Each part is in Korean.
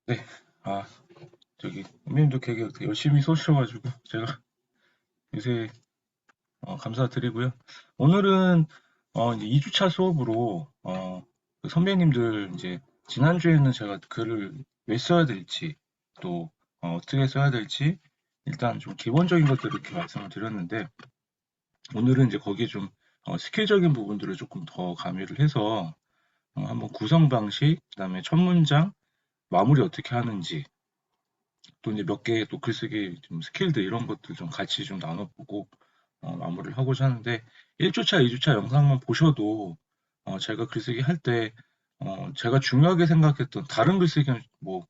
네. 아, 선배님도 되게 열심히 써주셔가지고, 제가 요새, 감사드리고요. 오늘은, 이제 2주차 수업으로, 그 선배님들, 이제, 지난주에는 제가 글을 왜 써야 될지, 또, 어떻게 써야 될지, 일단 좀 기본적인 것들을 이렇게 말씀을 드렸는데, 오늘은 이제 거기에 좀, 스킬적인 부분들을 조금 더 가미를 해서, 한번 구성 방식, 그다음에 첫 문장, 마무리 어떻게 하는지, 또 이제 몇 개의 또 글쓰기 좀 스킬들 이런 것들 좀 같이 좀 나눠보고 마무리를 하고자 하는데 1주차, 2주차 영상만 보셔도 제가 글쓰기 할 때 제가 중요하게 생각했던 다른 글쓰기는 뭐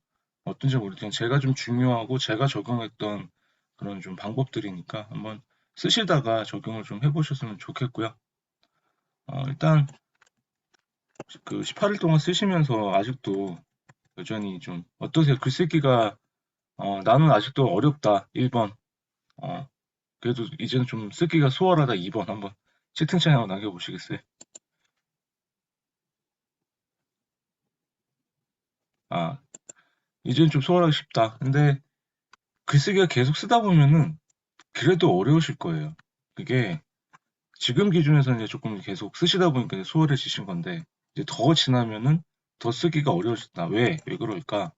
어떤지 모르겠지만 제가 좀 중요하고 제가 적용했던 그런 좀 방법들이니까 한번 쓰시다가 적용을 좀 해보셨으면 좋겠고요. 일단 그 18일 동안 쓰시면서 아직도 여전히 좀 어떠세요? 글쓰기가 나는 아직도 어렵다 1번. 그래도 이제는 좀 쓰기가 수월하다 2번 한번 채팅창에 한번 남겨보시겠어요? 아, 이제는 좀 수월하기 쉽다. 근데 글쓰기가 계속 쓰다 보면은 그래도 어려우실 거예요. 그게 지금 기준에서는 이제 조금 계속 쓰시다 보니까 수월해지신 건데 이제 더 지나면은 더 쓰기가 어려워진다. 왜 그럴까?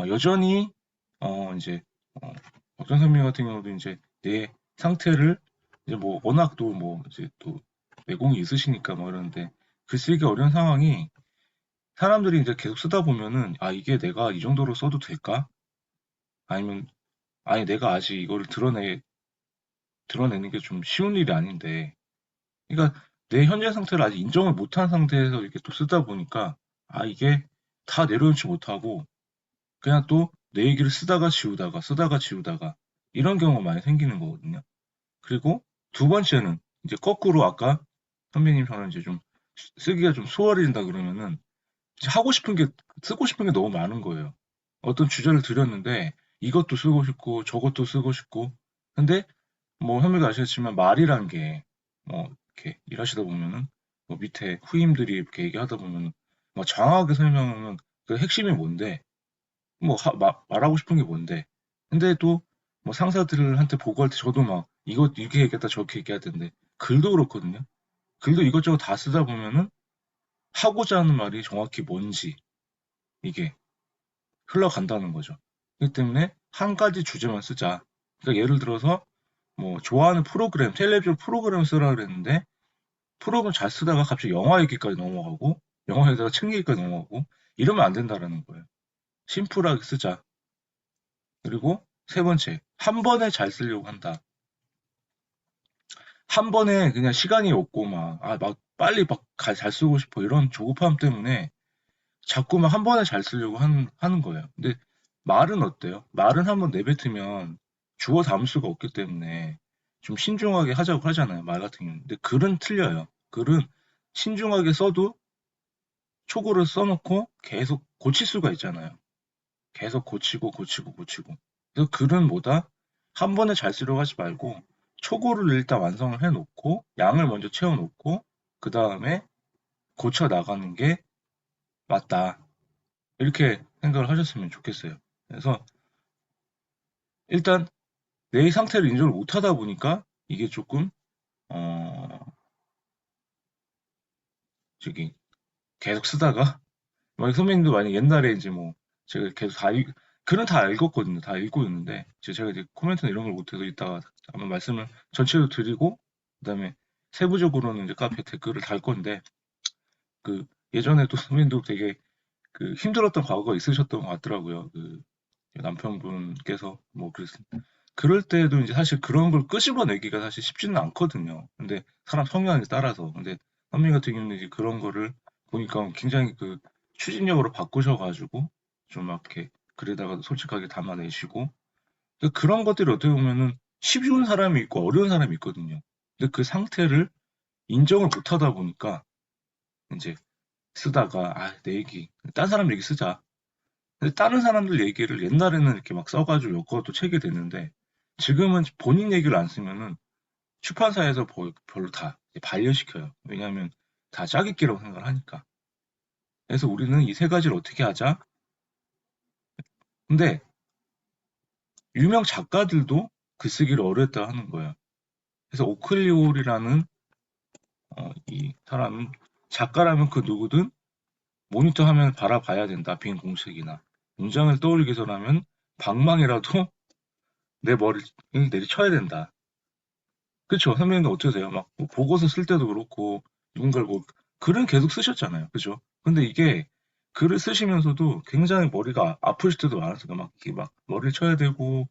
여전히 이제 어떤 선생님 같은 경우도 이제 내 상태를 이제 뭐 워낙 또 뭐 이제 또 내공이 있으시니까 뭐 이러는데 글쓰기 어려운 상황이 사람들이 이제 계속 쓰다 보면은 아 이게 내가 이 정도로 써도 될까? 아니면 아니 내가 아직 이거를 드러내는 게 좀 쉬운 일이 아닌데 그러니까 내 현재 상태를 아직 인정을 못한 상태에서 이렇게 또 쓰다 보니까 아 이게 다 내려놓지 못하고 그냥 또 내 얘기를 쓰다가 지우다가 쓰다가 지우다가 이런 경우가 많이 생기는 거거든요. 그리고 두 번째는 이제 거꾸로 아까 선배님처럼 이제 좀 쓰기가 좀 수월해진다 그러면은 이제 하고 싶은 게 쓰고 싶은 게 너무 많은 거예요. 어떤 주제를 드렸는데 이것도 쓰고 싶고 저것도 쓰고 싶고 근데 뭐 현미도 아시겠지만 말이란 게 뭐 이렇게 일하시다 보면은 뭐 밑에 후임들이 이렇게 얘기하다 보면은 뭐 장황하게 설명하면 그 핵심이 뭔데 뭐 말하고 싶은 게 뭔데 근데 또 뭐 상사들한테 보고할 때 저도 막 이것 이렇게 얘기했다 저렇게 얘기해야 되는데 글도 그렇거든요. 글도 이것저것 다 쓰다 보면은 하고자 하는 말이 정확히 뭔지 이게 흘러간다는 거죠. 그렇기 때문에 한 가지 주제만 쓰자. 그러니까 예를 들어서 뭐 좋아하는 프로그램, 텔레비전 프로그램 쓰라 그랬는데 프로그램 잘 쓰다가 갑자기 영화 얘기까지 넘어가고 영화에다가 책 얘기까지 넘어가고 이러면 안 된다라는 거예요. 심플하게 쓰자. 그리고 세 번째, 한 번에 잘 쓰려고 한다. 한 번에 그냥 시간이 없고 막 빨리 막 잘 쓰고 싶어 이런 조급함 때문에 자꾸 막 한 번에 잘 쓰려고 하는 거예요. 근데 말은 어때요? 말은 한번 내뱉으면 주어 담수가 없기 때문에 좀 신중하게 하자고 하잖아요. 말 같은 경우는. 근데 글은 틀려요. 글은 신중하게 써도 초고를 써놓고 계속 고칠 수가 있잖아요. 계속 고치고 고치고 고치고. 그래서 글은 뭐다? 한 번에 잘 쓰려고 하지 말고 초고를 일단 완성을 해놓고 양을 먼저 채워놓고 그 다음에 고쳐 나가는 게 맞다. 이렇게 생각을 하셨으면 좋겠어요. 그래서 일단 내 상태를 인정을 못하다 보니까 이게 조금 어 저기 계속 쓰다가 만약 선배님도 만약 옛날에 이제 뭐 제가 계속 글은 다 읽었거든요. 다 읽고 있는데 제가 이제 코멘트나 이런 걸 못해서 이따가 한번 말씀을 전체로 드리고 그다음에 세부적으로는 이제 카페 댓글을 달 건데 그 예전에 또 선배님도 되게 그 힘들었던 과거가 있으셨던 것 같더라고요. 그 남편분께서 뭐 그럴 때도 이제 사실 그런 걸 끄집어내기가 사실 쉽지는 않거든요. 근데 사람 성향에 따라서. 근데 선배님 같은 경우는 이제 그런 거를 보니까 굉장히 그 추진력으로 바꾸셔가지고 좀 막 이렇게 글에다가 솔직하게 담아내시고 그런 것들이 어떻게 보면은 쉬운 사람이 있고 어려운 사람이 있거든요. 근데 그 상태를 인정을 못 하다 보니까 이제 쓰다가 내 얘기, 딴 사람 얘기 쓰자. 근데 다른 사람들 얘기를 옛날에는 이렇게 막 써가지고 엮어도 책이 됐는데 지금은 본인 얘기를 안 쓰면은 출판사에서 별로 다 반려시켜요. 왜냐하면 다 짜깁기라고 생각을 하니까. 그래서 우리는 이 세 가지를 어떻게 하자? 근데 유명 작가들도 글쓰기를 어려웠다 하는 거예요. 그래서 오클리올이라는 이 사람은 작가라면 그 누구든 모니터 화면을 바라봐야 된다. 빈 공책이나. 문장을 떠올리기 위해서라면 방망이라도 내 머리를 내리쳐야 된다. 그쵸? 선배님도 어떠세요? 막뭐 보고서 쓸 때도 그렇고 누군가를 뭐 글은 계속 쓰셨잖아요. 그죠? 근데 이게 글을 쓰시면서도 굉장히 머리가 아프실 때도 많았어요. 막 이렇게 막 머리를 쳐야 되고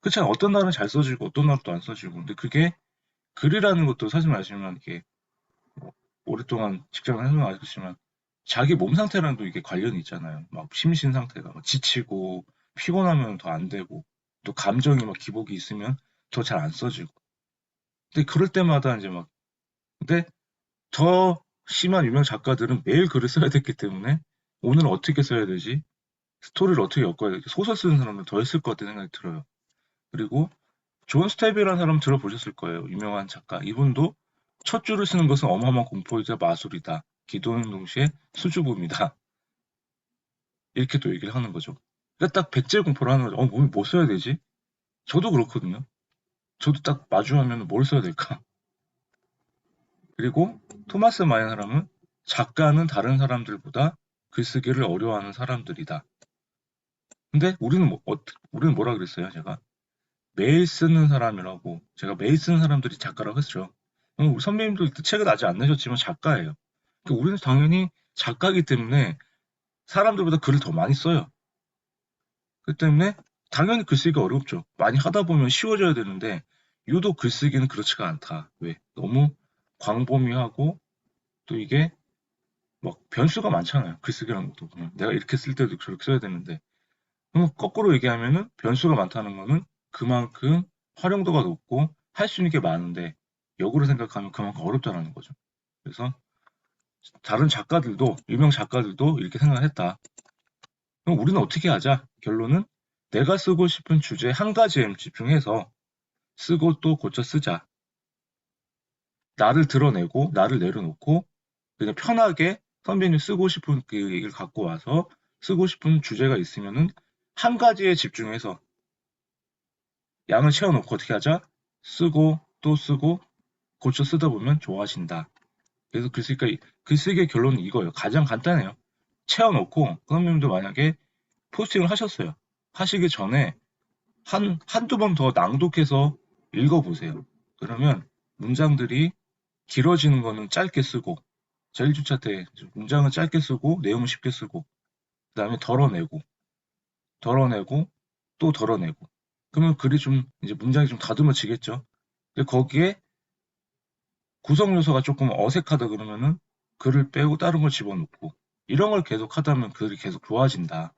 그렇잖아요. 어떤 날은 잘 써지고 어떤 날은 또 안 써지고. 근데 그게 글이라는 것도 사실 말하시면 이게 뭐 오랫동안 직장을 해서 아시겠지만 자기 몸 상태랑도 이게 관련이 있잖아요. 막 심신 상태가 막 지치고 피곤하면 더 안 되고 또 감정이 막 기복이 있으면 더 잘 안 써지고. 근데 그럴 때마다 이제 막 근데 더 심한 유명 작가들은 매일 글을 써야 됐기 때문에 오늘 어떻게 써야 되지? 스토리를 어떻게 엮어야 되지? 소설 쓰는 사람은 더 했을 것 같다는 생각이 들어요. 그리고 존 스텝이라는 사람 들어보셨을 거예요. 유명한 작가. 이분도 첫 줄을 쓰는 것은 어마어마한 공포이자 마술이다. 기도는 동시에 수줍음이다. 이렇게 또 얘기를 하는 거죠. 그러니까 딱 백제 공포를 하는 거죠. 뭐 써야 되지? 저도 그렇거든요. 저도 딱 마주하면 뭘 써야 될까? 그리고 토마스 마이는 사람은 작가는 다른 사람들보다 글쓰기를 어려워하는 사람들이다. 근데 우리는 뭐라 그랬어요, 제가? 매일 쓰는 사람이라고. 제가 매일 쓰는 사람들이 작가라고 했죠. 우리 선배님도 책을 아직 안 내셨지만 작가예요. 그러니까 우리는 당연히 작가이기 때문에 사람들보다 글을 더 많이 써요. 그렇기 때문에 당연히 글쓰기가 어렵죠. 많이 하다 보면 쉬워져야 되는데 유독 글쓰기는 그렇지가 않다. 왜? 너무 광범위하고 또 이게 막 변수가 많잖아요. 글쓰기라는 것도 그냥 내가 이렇게 쓸 때도 저렇게 써야 되는데 그럼 거꾸로 얘기하면은 변수가 많다는 거는 그만큼 활용도가 높고 할 수 있는 게 많은데 역으로 생각하면 그만큼 어렵다는 거죠. 그래서 다른 작가들도 유명 작가들도 이렇게 생각을 했다. 그럼 우리는 어떻게 하자? 결론은 내가 쓰고 싶은 주제 한 가지에 집중해서 쓰고 또 고쳐 쓰자. 나를 드러내고 나를 내려놓고 그냥 편하게 선배님 쓰고 싶은 그 얘기를 갖고 와서 쓰고 싶은 주제가 있으면은 한 가지에 집중해서 양을 채워놓고 어떻게 하자? 쓰고 또 쓰고 고쳐 쓰다 보면 좋아진다. 그래서 글쓰기의 결론은 이거예요. 가장 간단해요. 채워놓고 선생님도 만약에 포스팅을 하셨어요. 하시기 전에 한두 번 더 낭독해서 읽어보세요. 그러면 문장들이 길어지는 거는 짧게 쓰고 자 1주차 때 문장은 짧게 쓰고 내용은 쉽게 쓰고 그 다음에 덜어내고 또 덜어내고 그러면 글이 좀 이제 문장이 좀 다듬어지겠죠. 근데 거기에 구성 요소가 조금 어색하다 그러면은 글을 빼고 다른 걸 집어넣고 이런 걸 계속 하다 보면 글이 계속 좋아진다.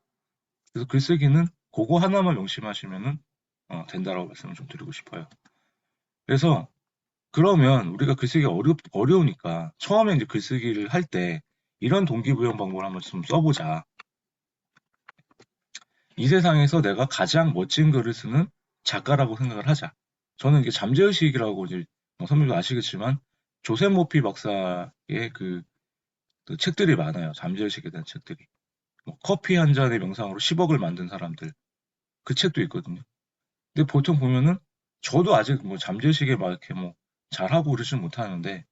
그래서 글쓰기는 그거 하나만 명심하시면은 된다라고 말씀을 좀 드리고 싶어요. 그래서 그러면 우리가 글쓰기가 어려우니까 처음에 이제 글쓰기를 할 때 이런 동기부여 방법을 한번 좀 써보자. 이 세상에서 내가 가장 멋진 글을 쓰는 작가라고 생각을 하자. 저는 이게 잠재의식이라고 이제 선배도 아시겠지만 조셉 모피 박사의 그 책들이 많아요. 잠재의식에 대한 책들이. 뭐 커피 한 잔의 명상으로 10억을 만든 사람들. 그 책도 있거든요. 근데 보통 보면은 저도 아직 뭐 잠재의식에 막 이렇게 뭐 잘하고 그러진 못하는데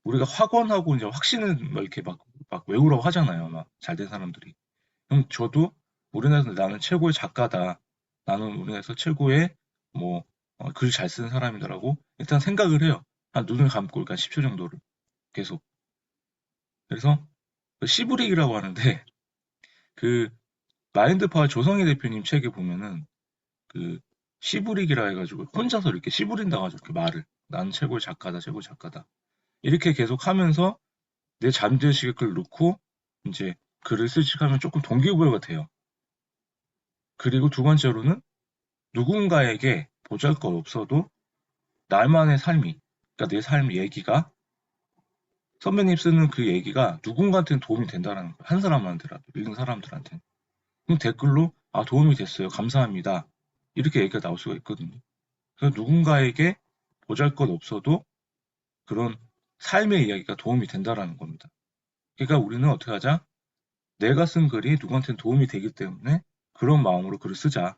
우리가 확언하고 이제 확신을 막 이렇게 막 외우라고 하잖아요. 막 잘된 사람들이. 그럼 저도 우리나라에서 나는 최고의 작가다. 나는 우리나라에서 최고의 뭐 글 잘 쓰는 사람이다라고 일단 생각을 해요. 한 눈을 감고 그러니까 10초 정도를 계속. 그래서 시브릭이라고 하는데 그 마인드파워 조성희 대표님 책에 보면은 그 시브릭이라 해가지고 혼자서 이렇게 시부린다고 하죠. 그 말을. 나는 최고의 작가다, 최고의 작가다. 이렇게 계속 하면서 내 잠재의식에 글을 넣고 이제 글을 쓰기 시작하면 조금 동기부여가 돼요. 그리고 두 번째로는 누군가에게 보잘것 없어도 나만의 삶이, 그러니까 내 삶 얘기가 선배님 쓰는 그 얘기가 누군가한테는 도움이 된다는 거예요. 한 사람한테라도, 읽는 사람들한테. 그럼 댓글로 도움이 됐어요. 감사합니다. 이렇게 얘기가 나올 수가 있거든요. 그래서 누군가에게 보잘것 없어도 그런 삶의 이야기가 도움이 된다라는 겁니다. 그러니까 우리는 어떻게 하자? 내가 쓴 글이 누구한테는 도움이 되기 때문에 그런 마음으로 글을 쓰자.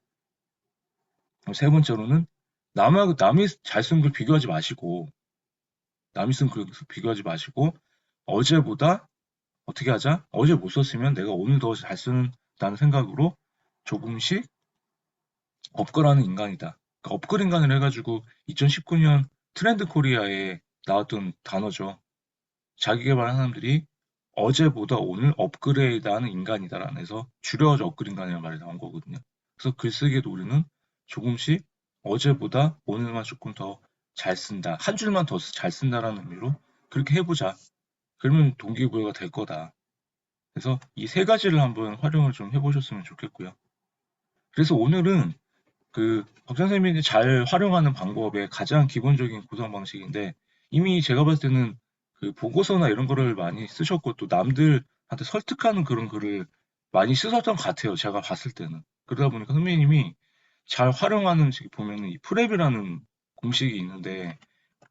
세 번째로는 남이 잘 쓴 글 비교하지 마시고, 남이 쓴 글 비교하지 마시고, 어제보다 어떻게 하자? 어제 못 썼으면 내가 오늘 더 잘 쓴다는 생각으로 조금씩 업글하는 인간이다. 그러니까 업글 인간을 해가지고 2019년 트렌드 코리아에 나왔던 단어죠. 자기 개발하는 사람들이 어제보다 오늘 업그레이드하는 인간이다라는 해서 줄여서 업글 인간이라는 말이 나온 거거든요. 그래서 글쓰기에도 우리는 조금씩 어제보다 오늘만 조금 더 잘 쓴다. 한 줄만 더 잘 쓴다라는 의미로 그렇게 해보자. 그러면 동기부여가 될 거다. 그래서 이 세 가지를 한번 활용을 좀 해보셨으면 좋겠고요. 그래서 오늘은 박 선생님이 잘 활용하는 방법의 가장 기본적인 구성 방식인데, 이미 제가 봤을 때는 보고서나 이런 거를 많이 쓰셨고, 또 남들한테 설득하는 그런 글을 많이 쓰셨던 것 같아요. 제가 봤을 때는. 그러다 보니까 선배님이 잘 활용하는, 보면은 이 프랩이라는 공식이 있는데,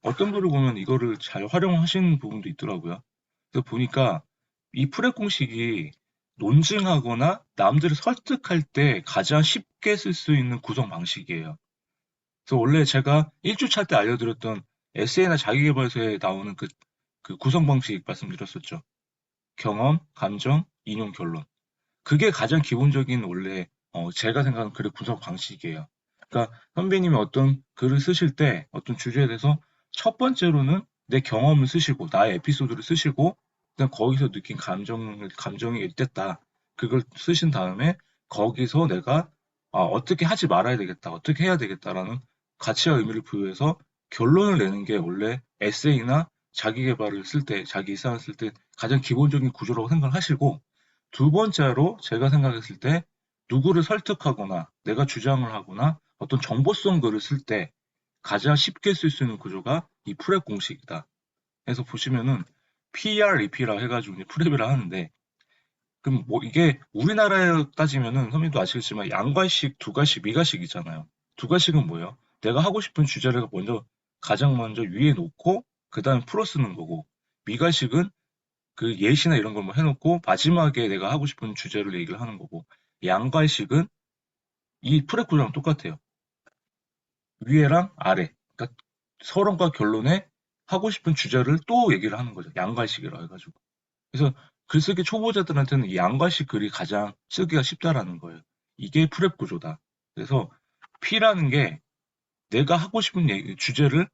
어떤 글을 보면 이거를 잘 활용하시는 부분도 있더라고요. 그래서 보니까 이 프랩 공식이 논증하거나 남들을 설득할 때 가장 쉽게 쓸 수 있는 구성 방식이에요. 그래서 원래 제가 1주차 때 알려드렸던 에세이나 자기계발서에 나오는 그 구성 방식 말씀드렸었죠. 경험, 감정, 인용, 결론. 그게 가장 기본적인 원래 제가 생각하는 글의 구성 방식이에요. 그러니까 선배님이 어떤 글을 쓰실 때 어떤 주제에 대해서 첫 번째로는 내 경험을 쓰시고 나의 에피소드를 쓰시고 그다음 거기서 느낀 감정이 일됐다. 그걸 쓰신 다음에 거기서 내가 어떻게 하지 말아야 되겠다. 어떻게 해야 되겠다라는 가치와 의미를 부여해서 결론을 내는 게 원래 에세이나 자기 개발을 쓸 때, 자기 일상을 쓸 때 가장 기본적인 구조라고 생각을 하시고 두 번째로 제가 생각했을 때 누구를 설득하거나 내가 주장을 하거나 어떤 정보성 글을 쓸 때 가장 쉽게 쓸 수 있는 구조가 이 프랩 공식이다. 그래서 보시면은 PREP라고 해가지고 이제 프랩이라 하는데 그럼 뭐 이게 우리나라에 따지면은 선생님도 아시겠지만 양과식, 두과식, 미과식이잖아요. 두과식은 뭐예요? 내가 하고 싶은 주제를 가장 먼저 위에 놓고 그 다음에 풀어 쓰는 거고 미과식은 그 예시나 이런 걸 뭐 해놓고 마지막에 내가 하고 싶은 주제를 얘기를 하는 거고 양과식은 이 프레 구조랑 똑같아요. 위에랑 아래. 그러니까 서론과 결론에 하고 싶은 주제를 또 얘기를 하는 거죠. 양과식이라 해가지고. 그래서 글쓰기 초보자들한테는 이 양과식 글이 가장 쓰기가 쉽다라는 거예요. 이게 프랩 구조다. 그래서 P라는 게 내가 하고 싶은 주제를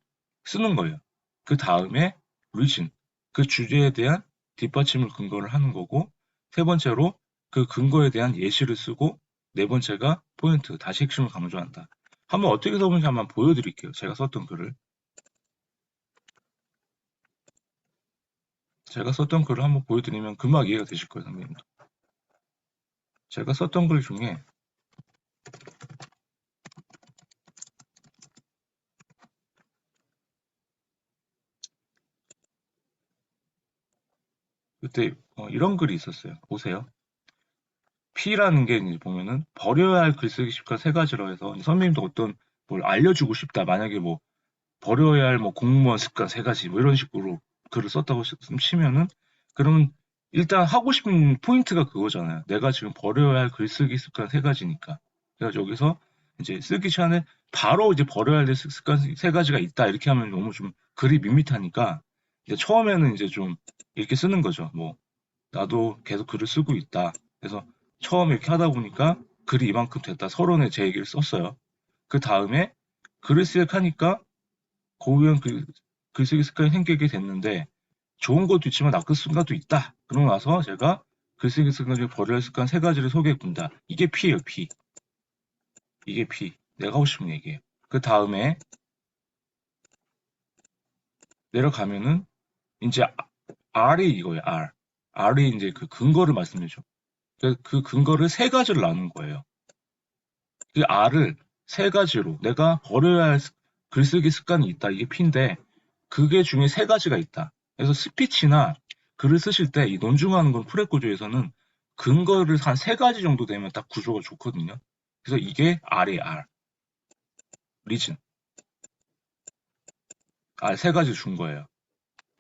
쓰는 거예요. 그 다음에 reason, 그 주제에 대한 뒷받침을 근거를 하는 거고, 세 번째로 그 근거에 대한 예시를 쓰고, 네 번째가 포인트, 다시 핵심을 강조한다. 한번 어떻게 써보는지 한번 보여드릴게요. 제가 썼던 글을. 제가 썼던 글을 한번 보여드리면 금방 이해가 되실 거예요, 선생님. 제가 썼던 글 중에 그때 이런 글이 있었어요. 보세요. P라는 게 이제 보면은 버려야 할 글쓰기 습관 세 가지로 해서 선생님도 어떤 뭘 알려주고 싶다. 만약에 뭐 버려야 할 뭐 공무원 습관 세 가지 뭐 이런 식으로 글을 썼다고 치면은 그러면 일단 하고 싶은 포인트가 그거잖아요. 내가 지금 버려야 할 글쓰기 습관 세 가지니까. 그래서 여기서 이제 쓰기 전에 바로 이제 버려야 할 습관 세 가지가 있다 이렇게 하면 너무 좀 글이 밋밋하니까 이제 처음에는 이제 좀 이렇게 쓰는 거죠. 뭐 나도 계속 글을 쓰고 있다. 그래서 처음에 이렇게 하다 보니까 글이 이만큼 됐다. 서론에 제 얘기를 썼어요. 그 다음에 글을 시작하니까 고유형 글쓰기 습관이 생기게 됐는데 좋은 것도 있지만 나쁜 습관도 있다. 그러고 나서 제가 글쓰기 습관 중에 버려야 할 습관 세 가지를 소개해 본다. 이게 P예요, P. 이게 P. 내가 하고 싶은 얘기예요. 그 다음에 내려가면은 이제 R이 이거예요, R. R이 이제 그 근거를 말씀해줘. 그 근거를 세 가지를 나눈 거예요. 그 R을 세 가지로 내가 버려야 할 글쓰기 습관이 있다. 이게 P인데 그게 중에 세 가지가 있다. 그래서 스피치나 글을 쓰실 때 이 논중하는 건 프레 구조에서는 근거를 한 세 가지 정도 되면 딱 구조가 좋거든요. 그래서 이게 R이에요, R. 리즌. R 세 가지 준 거예요.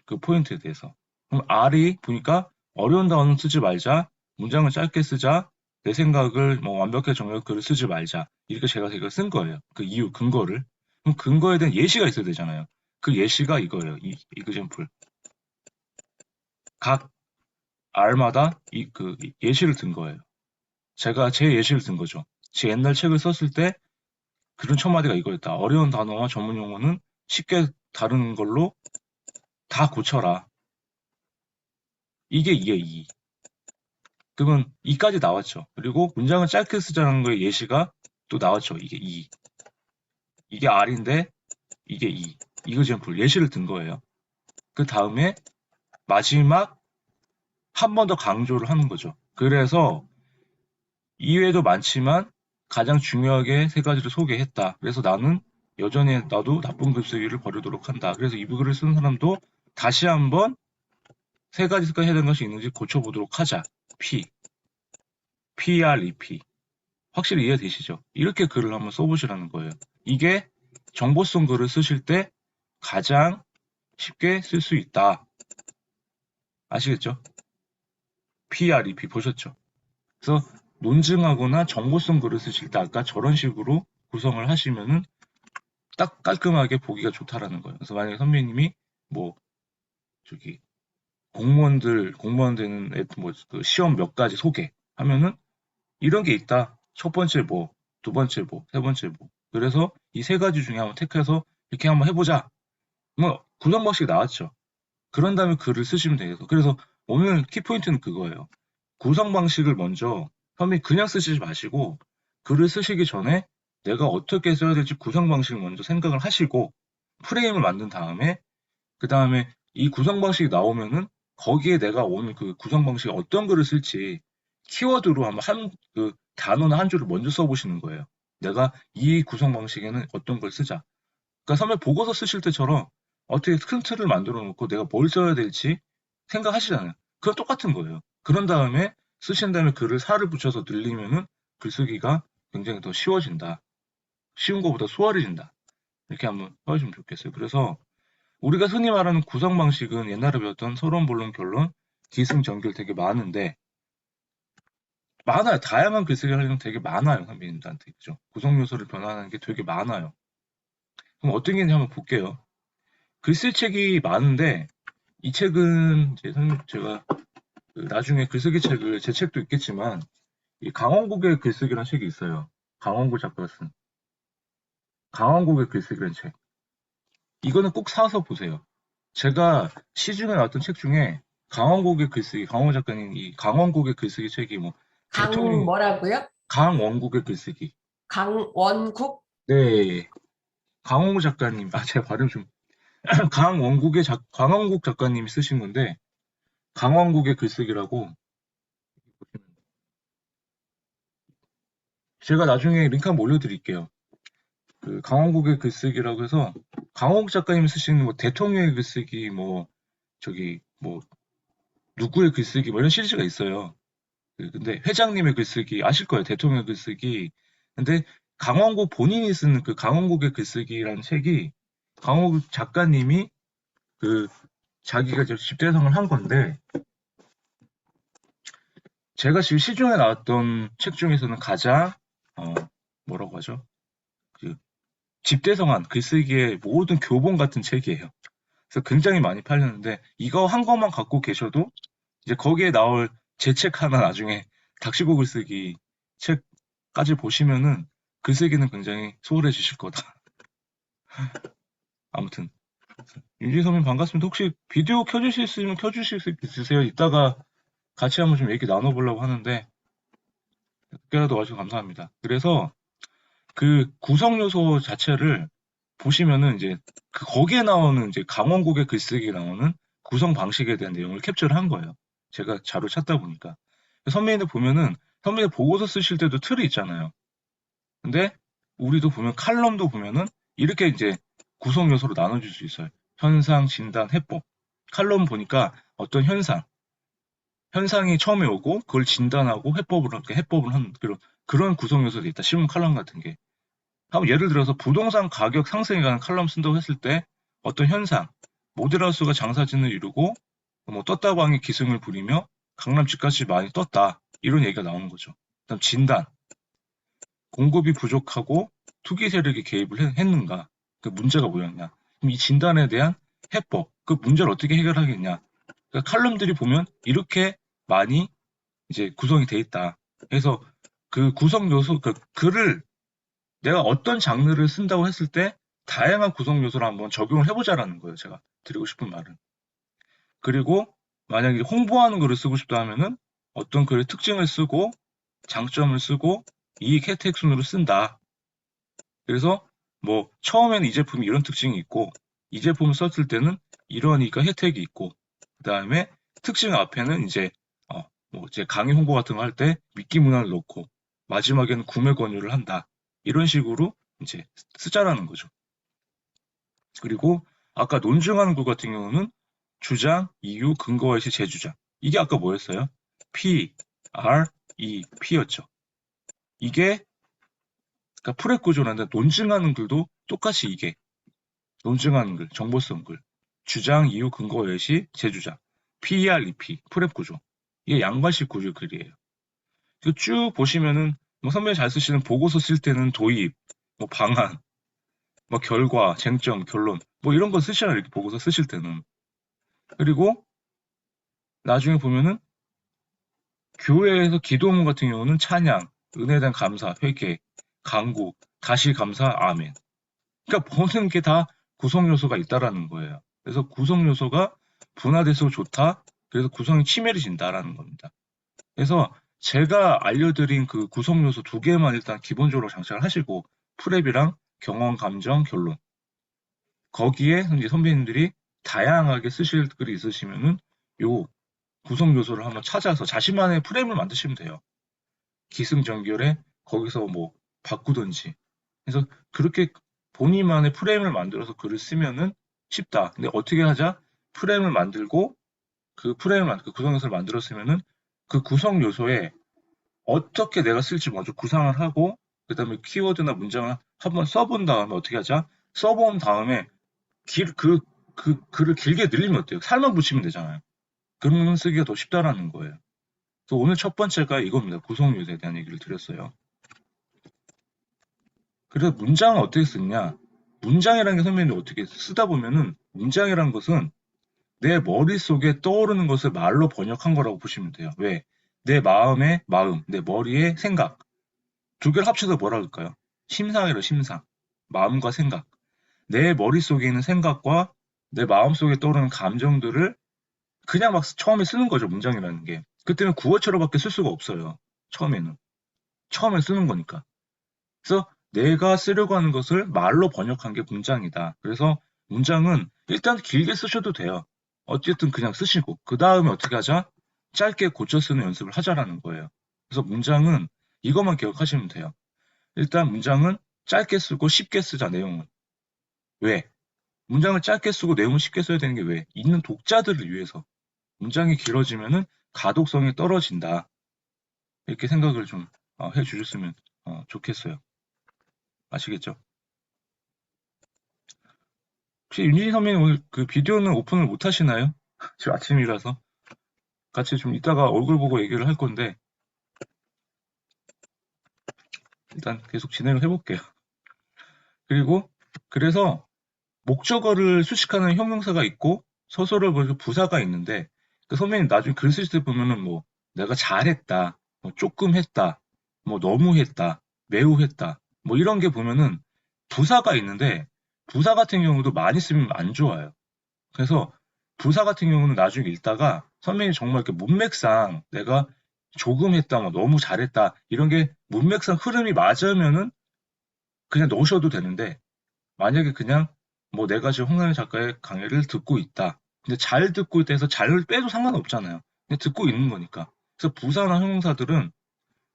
그 포인트에 대해서. 그럼 R이 보니까 어려운 단어는 쓰지 말자. 문장을 짧게 쓰자. 내 생각을 뭐 완벽하게 정리해서 글을 쓰지 말자. 이렇게 제가 이걸 쓴 거예요. 그 이유, 근거를. 그럼 근거에 대한 예시가 있어야 되잖아요. 그 예시가 이거예요. 이 example. 각 R마다 그 예시를 든 거예요. 제가 제 예시를 든 거죠. 제 옛날 책을 썼을 때 그런 첫 마디가 이거였다. 어려운 단어와 전문 용어는 쉽게 다루는 걸로 다 고쳐라. 이게 2에 2. 그러면 2까지 나왔죠. 그리고 문장을 짧게 쓰자는 거에 예시가 또 나왔죠. 이게 2. 이게 R인데 이게 2. 이거 지금 예시를 든 거예요. 그 다음에 마지막 한 번 더 강조를 하는 거죠. 그래서 이외에도 많지만 가장 중요하게 세 가지를 소개했다. 그래서 나는 여전히 나도 나쁜 글쓰기를 버리도록 한다. 그래서 이 글을 쓰는 사람도 다시 한번 세 가지 습관이 해야 되는 것이 있는지 고쳐보도록 하자. P, PREP. 확실히 이해되시죠? 이렇게 글을 한번 써보시라는 거예요. 이게 정보성 글을 쓰실 때 가장 쉽게 쓸 수 있다. 아시겠죠? PREP 보셨죠? 그래서 논증하거나 정보성 글을 쓰실 때 아까 저런 식으로 구성을 하시면은 딱 깔끔하게 보기가 좋다라는 거예요. 그래서 만약에 선배님이 뭐 저기 공무원 되는 뭐그 시험 몇 가지 소개하면은 이런 게 있다. 첫 번째 뭐, 두 번째 뭐, 세 번째 뭐. 그래서 이 세 가지 중에 한번 택해서 이렇게 한번 해보자. 뭐 구성 방식이 나왔죠. 그런 다음에 글을 쓰시면 되겠어. 그래서 오늘 키포인트는 그거예요. 구성 방식을 먼저 선배님 그냥 쓰시지 마시고 글을 쓰시기 전에 내가 어떻게 써야 될지 구성 방식을 먼저 생각을 하시고 프레임을 만든 다음에 그 다음에 이 구성 방식이 나오면은 거기에 내가 오늘 그 구성 방식에 어떤 글을 쓸지 키워드로 한번 그 단어나 한 줄을 먼저 써보시는 거예요. 내가 이 구성 방식에는 어떤 걸 쓰자. 그러니까 선배 보고서 쓰실 때처럼 어떻게 큰 틀을 만들어 놓고 내가 뭘 써야 될지 생각하시잖아요. 그건 똑같은 거예요. 그런 다음에 쓰신 다음에 글을 살을 붙여서 늘리면은 글쓰기가 굉장히 더 쉬워진다. 쉬운 것보다 수월해진다. 이렇게 한번 해주시면 좋겠어요. 그래서 우리가 흔히 말하는 구성 방식은 옛날에 배웠던 서론, 본론, 결론, 기승전결 되게 많은데 많아요. 다양한 글쓰기 하려면 되게 많아요. 선배님들한테. 그죠? 구성 요소를 변화하는 게 되게 많아요. 그럼 어떤 게 있는지 한번 볼게요. 글쓰책이 많은데 이 책은 이제 제가 그 나중에 글쓰기 책을 제 책도 있겠지만 이 강원국의 글쓰기라는 책이 있어요. 강원국 작가가 쓴 강원국의 글쓰기라는 책. 이거는 꼭 사서 보세요. 제가 시중에 나왔던 책 중에 강원국의 글쓰기, 강원 작가님 이 강원국의 글쓰기 책이 뭐 강 대통령 뭐라고요? 강원국의 글쓰기. 강원국? 네, 강원국 작가님. 아, 제가 발음 좀 강원국 작가님이 쓰신 건데 강원국의 글쓰기라고 제가 나중에 링크 한번 올려드릴게요. 그 강원국의 글쓰기라고 해서 강원국 작가님이 쓰신 뭐 대통령의 글쓰기 뭐 저기 뭐 누구의 글쓰기 뭐 이런 시리즈가 있어요. 근데 회장님의 글쓰기 아실 거예요. 대통령 글쓰기. 근데 강원국 본인이 쓴 그 강원국의 글쓰기라는 책이 강원국 작가님이 그 자기가 집대성을 한 건데 제가 지금 시중에 나왔던 책 중에서는 가장 뭐라고 하죠? 그 집대성한 글쓰기의 모든 교본 같은 책이에요. 그래서 굉장히 많이 팔렸는데 이거 한 것만 갖고 계셔도 이제 거기에 나올 제 책 하나 나중에 닥치고 글쓰기 책까지 보시면은 글쓰기는 굉장히 수월해지실 거다. 아무튼 윤진 선배님 반갑습니다. 혹시 비디오 켜주실 수 있으면 켜주실 수 있으세요? 이따가 같이 한번 좀 얘기 나눠보려고 하는데 그때라도 와주셔서 감사합니다. 그래서 그 구성 요소 자체를 보시면은 이제 거기에 나오는 이제 강원국의 글쓰기에 나오는 구성 방식에 대한 내용을 캡처를 한 거예요. 제가 자료 찾다 보니까. 선배님들 보면은 선배님 보고서 쓰실 때도 틀이 있잖아요. 근데 우리도 보면 칼럼도 보면은 이렇게 이제 구성 요소로 나눠줄 수 있어요. 현상, 진단, 해법. 칼럼 보니까 어떤 현상이 처음에 오고 그걸 진단하고 해법을 하는 그런 구성 요소도 있다. 신문 칼럼 같은 게. 한번 예를 들어서 부동산 가격 상승에 관한 칼럼 쓴다고 했을 때 어떤 현상, 모델하우스가 장사진을 이루고 뭐 떴다고 하니 기승을 부리며 강남 집값이 많이 떴다. 이런 얘기가 나오는 거죠. 그다음 진단, 공급이 부족하고 투기 세력이 개입을 했는가? 그 문제가 뭐였냐? 그럼 이 진단에 대한 해법, 그 문제를 어떻게 해결하겠냐? 그러니까 칼럼들이 보면 이렇게 많이 이제 구성이 돼 있다. 그래서 그 구성 요소, 그 글을 내가 어떤 장르를 쓴다고 했을 때 다양한 구성 요소를 한번 적용을 해보자라는 거예요. 제가 드리고 싶은 말은. 그리고 만약에 홍보하는 글을 쓰고 싶다 하면은 어떤 글의 특징을 쓰고 장점을 쓰고 이익 혜택 순으로 쓴다. 그래서 뭐 처음에는 이 제품이 이런 특징이 있고 이 제품을 썼을 때는 이러니까 혜택이 있고 그다음에 특징 앞에는 이제 뭐 이제 강의 홍보 같은 거 할 때 미끼 문화를 넣고 마지막에는 구매 권유를 한다. 이런 식으로 이제 쓰자라는 거죠. 그리고 아까 논증하는 것 같은 경우는 주장, 이유, 근거와 시 재주장. 이게 아까 뭐였어요? P, R, E, P였죠. 이게 그러니까 프랩 구조라는데 논증하는 글도 똑같이 이게 논증하는 글, 정보성 글, 주장, 이유, 근거, 예시, 재주장, PER, EP, 프랩 구조. 이게 양관식 구조 글이에요. 쭉 보시면은 뭐 선배님 잘 쓰시는 보고서 쓸 때는 도입, 뭐 방안, 뭐 결과, 쟁점, 결론, 뭐 이런 거 쓰시잖아요. 이렇게 보고서 쓰실 때는. 그리고 나중에 보면은 교회에서 기도문 같은 경우는 찬양, 은혜에 대한 감사, 회개, 간구, 다시 감사, 아멘. 그러니까 보는 게 다 구성 요소가 있다라는 거예요. 그래서 구성 요소가 분화돼서 좋다. 그래서 구성이 치밀해진다라는 겁니다. 그래서 제가 알려드린 그 구성 요소 두 개만 일단 기본적으로 장착을 하시고 프랩이랑 경험, 감정, 결론. 거기에 이제 선배님들이 다양하게 쓰실 글이 있으시면은 요 구성 요소를 한번 찾아서 자신만의 프레임을 만드시면 돼요. 기승전결에 거기서 뭐 바꾸든지. 그래서 그렇게 본인만의 프레임을 만들어서 글을 쓰면은 쉽다. 근데 어떻게 하자? 프레임을 만들고 그 구성 요소를 만들었으면은 그 구성 요소에 어떻게 내가 쓸지 먼저 구상을 하고 그다음에 키워드나 문장을 한번 써본 다음에 어떻게 하자? 써본 다음에 그 글을 길게 늘리면 어때요? 살만 붙이면 되잖아요. 그러면 쓰기가 더 쉽다라는 거예요. 그래서 오늘 첫 번째가 이겁니다. 구성 요소에 대한 얘기를 드렸어요. 그래서 문장을 어떻게 쓰냐? 문장이라는 게 선배님 어떻게 쓰다 보면은 문장이라는 것은 내 머릿속에 떠오르는 것을 말로 번역한 거라고 보시면 돼요. 왜? 내 마음의 마음, 내 머리의 생각. 두 개를 합쳐서 뭐라 그럴까요? 심상이라 심상. 마음과 생각. 내 머릿속에 있는 생각과 내 마음속에 떠오르는 감정들을 그냥 막 처음에 쓰는 거죠, 문장이라는 게. 그때는 구어체로밖에 쓸 수가 없어요. 처음에는. 처음에 쓰는 거니까. 그래서 내가 쓰려고 하는 것을 말로 번역한 게 문장이다. 그래서 문장은 일단 길게 쓰셔도 돼요. 어쨌든 그냥 쓰시고 그 다음에 어떻게 하자? 짧게 고쳐 쓰는 연습을 하자라는 거예요. 그래서 문장은 이것만 기억하시면 돼요. 일단 문장은 짧게 쓰고 쉽게 쓰자 내용은. 왜? 문장을 짧게 쓰고 내용을 쉽게 써야 되는 게 왜? 읽는 독자들을 위해서. 문장이 길어지면은 가독성이 떨어진다. 이렇게 생각을 좀 해주셨으면 좋겠어요. 아시겠죠? 혹시 윤진희 선배님 오늘 그 비디오는 오픈을 못 하시나요? 지금 아침이라서 같이 좀 이따가 얼굴 보고 얘기를 할 건데 일단 계속 진행을 해볼게요. 그리고 그래서 목적어를 수식하는 형용사가 있고 서술을 보여서 부사가 있는데 그 선배님 나중에 글 쓰실 때 보면은 뭐 내가 잘했다, 뭐 조금 했다, 뭐 너무 했다, 매우 했다, 뭐 이런 게 보면은 부사가 있는데 부사 같은 경우도 많이 쓰면 안 좋아요. 그래서 부사 같은 경우는 나중에 읽다가 선배님이 정말 이렇게 문맥상 내가 조금 했다, 뭐 너무 잘했다 이런 게 문맥상 흐름이 맞으면은 그냥 넣으셔도 되는데 만약에 그냥 뭐 내가 지금 홍나연 작가의 강의를 듣고 있다. 근데 잘 듣고 있다 해서 잘을 빼도 상관없잖아요. 그냥 듣고 있는 거니까. 그래서 부사나 형용사들은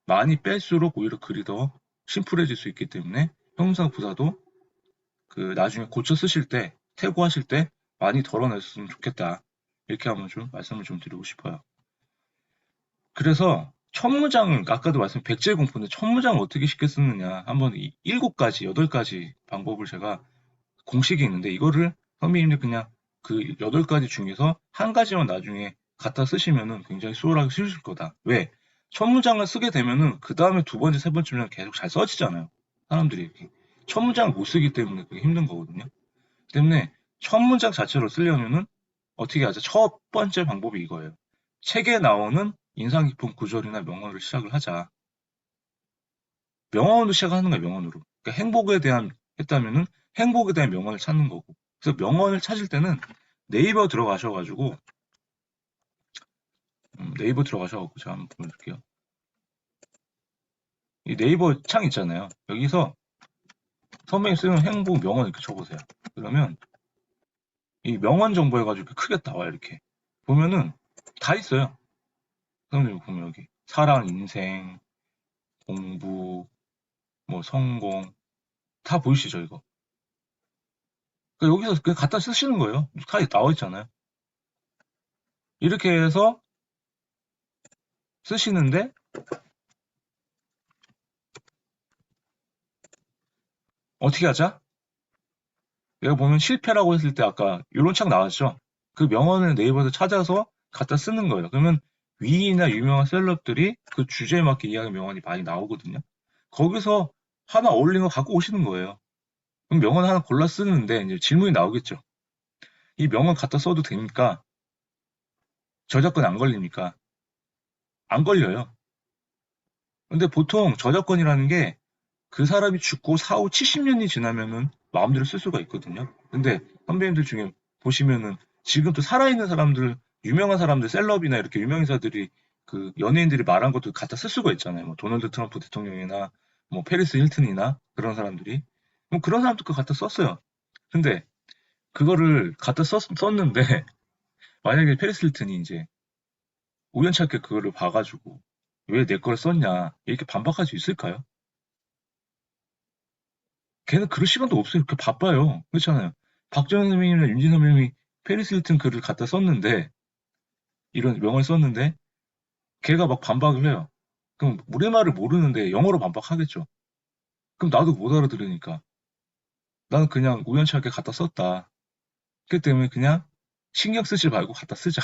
많이 뺄수록 오히려 글이 더 심플해질 수 있기 때문에 형용사 부사도 그 나중에 고쳐 쓰실 때, 태고하실 때 많이 덜어냈으면 좋겠다. 이렇게 한번 좀 말씀을 좀 드리고 싶어요. 그래서 첫 문장을 아까도 말씀 백제공포인데 첫 문장을 어떻게 쉽게 쓰느냐 한번 7가지, 8가지 방법을 제가 공식이 있는데 이거를 선배님들 그냥 그 8가지 중에서 한 가지만 나중에 갖다 쓰시면은 굉장히 수월하게 쓰실 거다. 왜? 첫 문장을 쓰게 되면은 그 다음에 두 번째, 세 번째면 계속 잘 써지잖아요. 사람들이 이렇게. 첫 문장을 못 쓰기 때문에 그게 힘든 거거든요. 때문에 첫 문장 자체로 쓰려면은 어떻게 하자? 첫 번째 방법이 이거예요. 책에 나오는 인상 깊은 구절이나 명언으로 시작을 하자. 명언으로 시작하는 거야, 명언으로. 그러니까 행복에 대한 했다면은 행복에 대한 명언을 찾는 거고. 그래서 명언을 찾을 때는 네이버 들어가셔가지고 네이버 들어가셔가지고 제가 한번 보여드릴게요. 이 네이버 창 있잖아요. 여기서 선배님 쓰는 행복 명언 이렇게 쳐보세요. 그러면 이 명언 정보 해가지고 이렇게 크게 나와요. 이렇게 보면은 다 있어요. 선생님 보면 여기 사랑, 인생, 공부, 뭐 성공 다 보이시죠 이거? 그러니까 여기서 그냥 갖다 쓰시는 거예요. 다 나와 있잖아요. 이렇게 해서 쓰시는데 어떻게 하자? 내가 보면 실패라고 했을 때 아까 이런 창 나왔죠? 그 명언을 네이버에서 찾아서 갖다 쓰는 거예요. 그러면 위인이나 유명한 셀럽들이 그 주제에 맞게 이야기 명언이 많이 나오거든요. 거기서 하나 어울리는 거 갖고 오시는 거예요. 그럼 명언 하나 골라 쓰는데 이제 질문이 나오겠죠. 이 명언 갖다 써도 되니까 저작권 안 걸립니까? 안 걸려요. 근데 보통 저작권이라는 게 그 사람이 죽고 4, 5, 70년이 지나면은 마음대로 쓸 수가 있거든요. 근데 선배님들 중에 보시면은 지금 또 살아있는 사람들, 유명한 사람들, 셀럽이나 이렇게 유명인사들이 그 연예인들이 말한 것도 갖다 쓸 수가 있잖아요. 뭐 도널드 트럼프 대통령이나 뭐 페리스 힐튼이나 그런 사람들이. 뭐 그런 사람도 그거 갖다 썼어요. 근데 그거를 갖다 썼는데 만약에 페리스 힐튼이 이제 우연찮게 그거를 봐가지고 왜 내 걸 썼냐 이렇게 반박할 수 있을까요? 걔는 그럴 시간도 없어요. 이렇게 바빠요. 그렇잖아요. 박정현 선배님이나 윤진 선배님이 페리스 힐튼 글을 갖다 썼는데 이런 명언을 썼는데 걔가 막 반박을 해요. 그럼 우리말을 모르는데 영어로 반박하겠죠. 그럼 나도 못 알아들으니까 나는 그냥 우연찮게 갖다 썼다. 그렇기 때문에 그냥 신경 쓰지 말고 갖다 쓰자.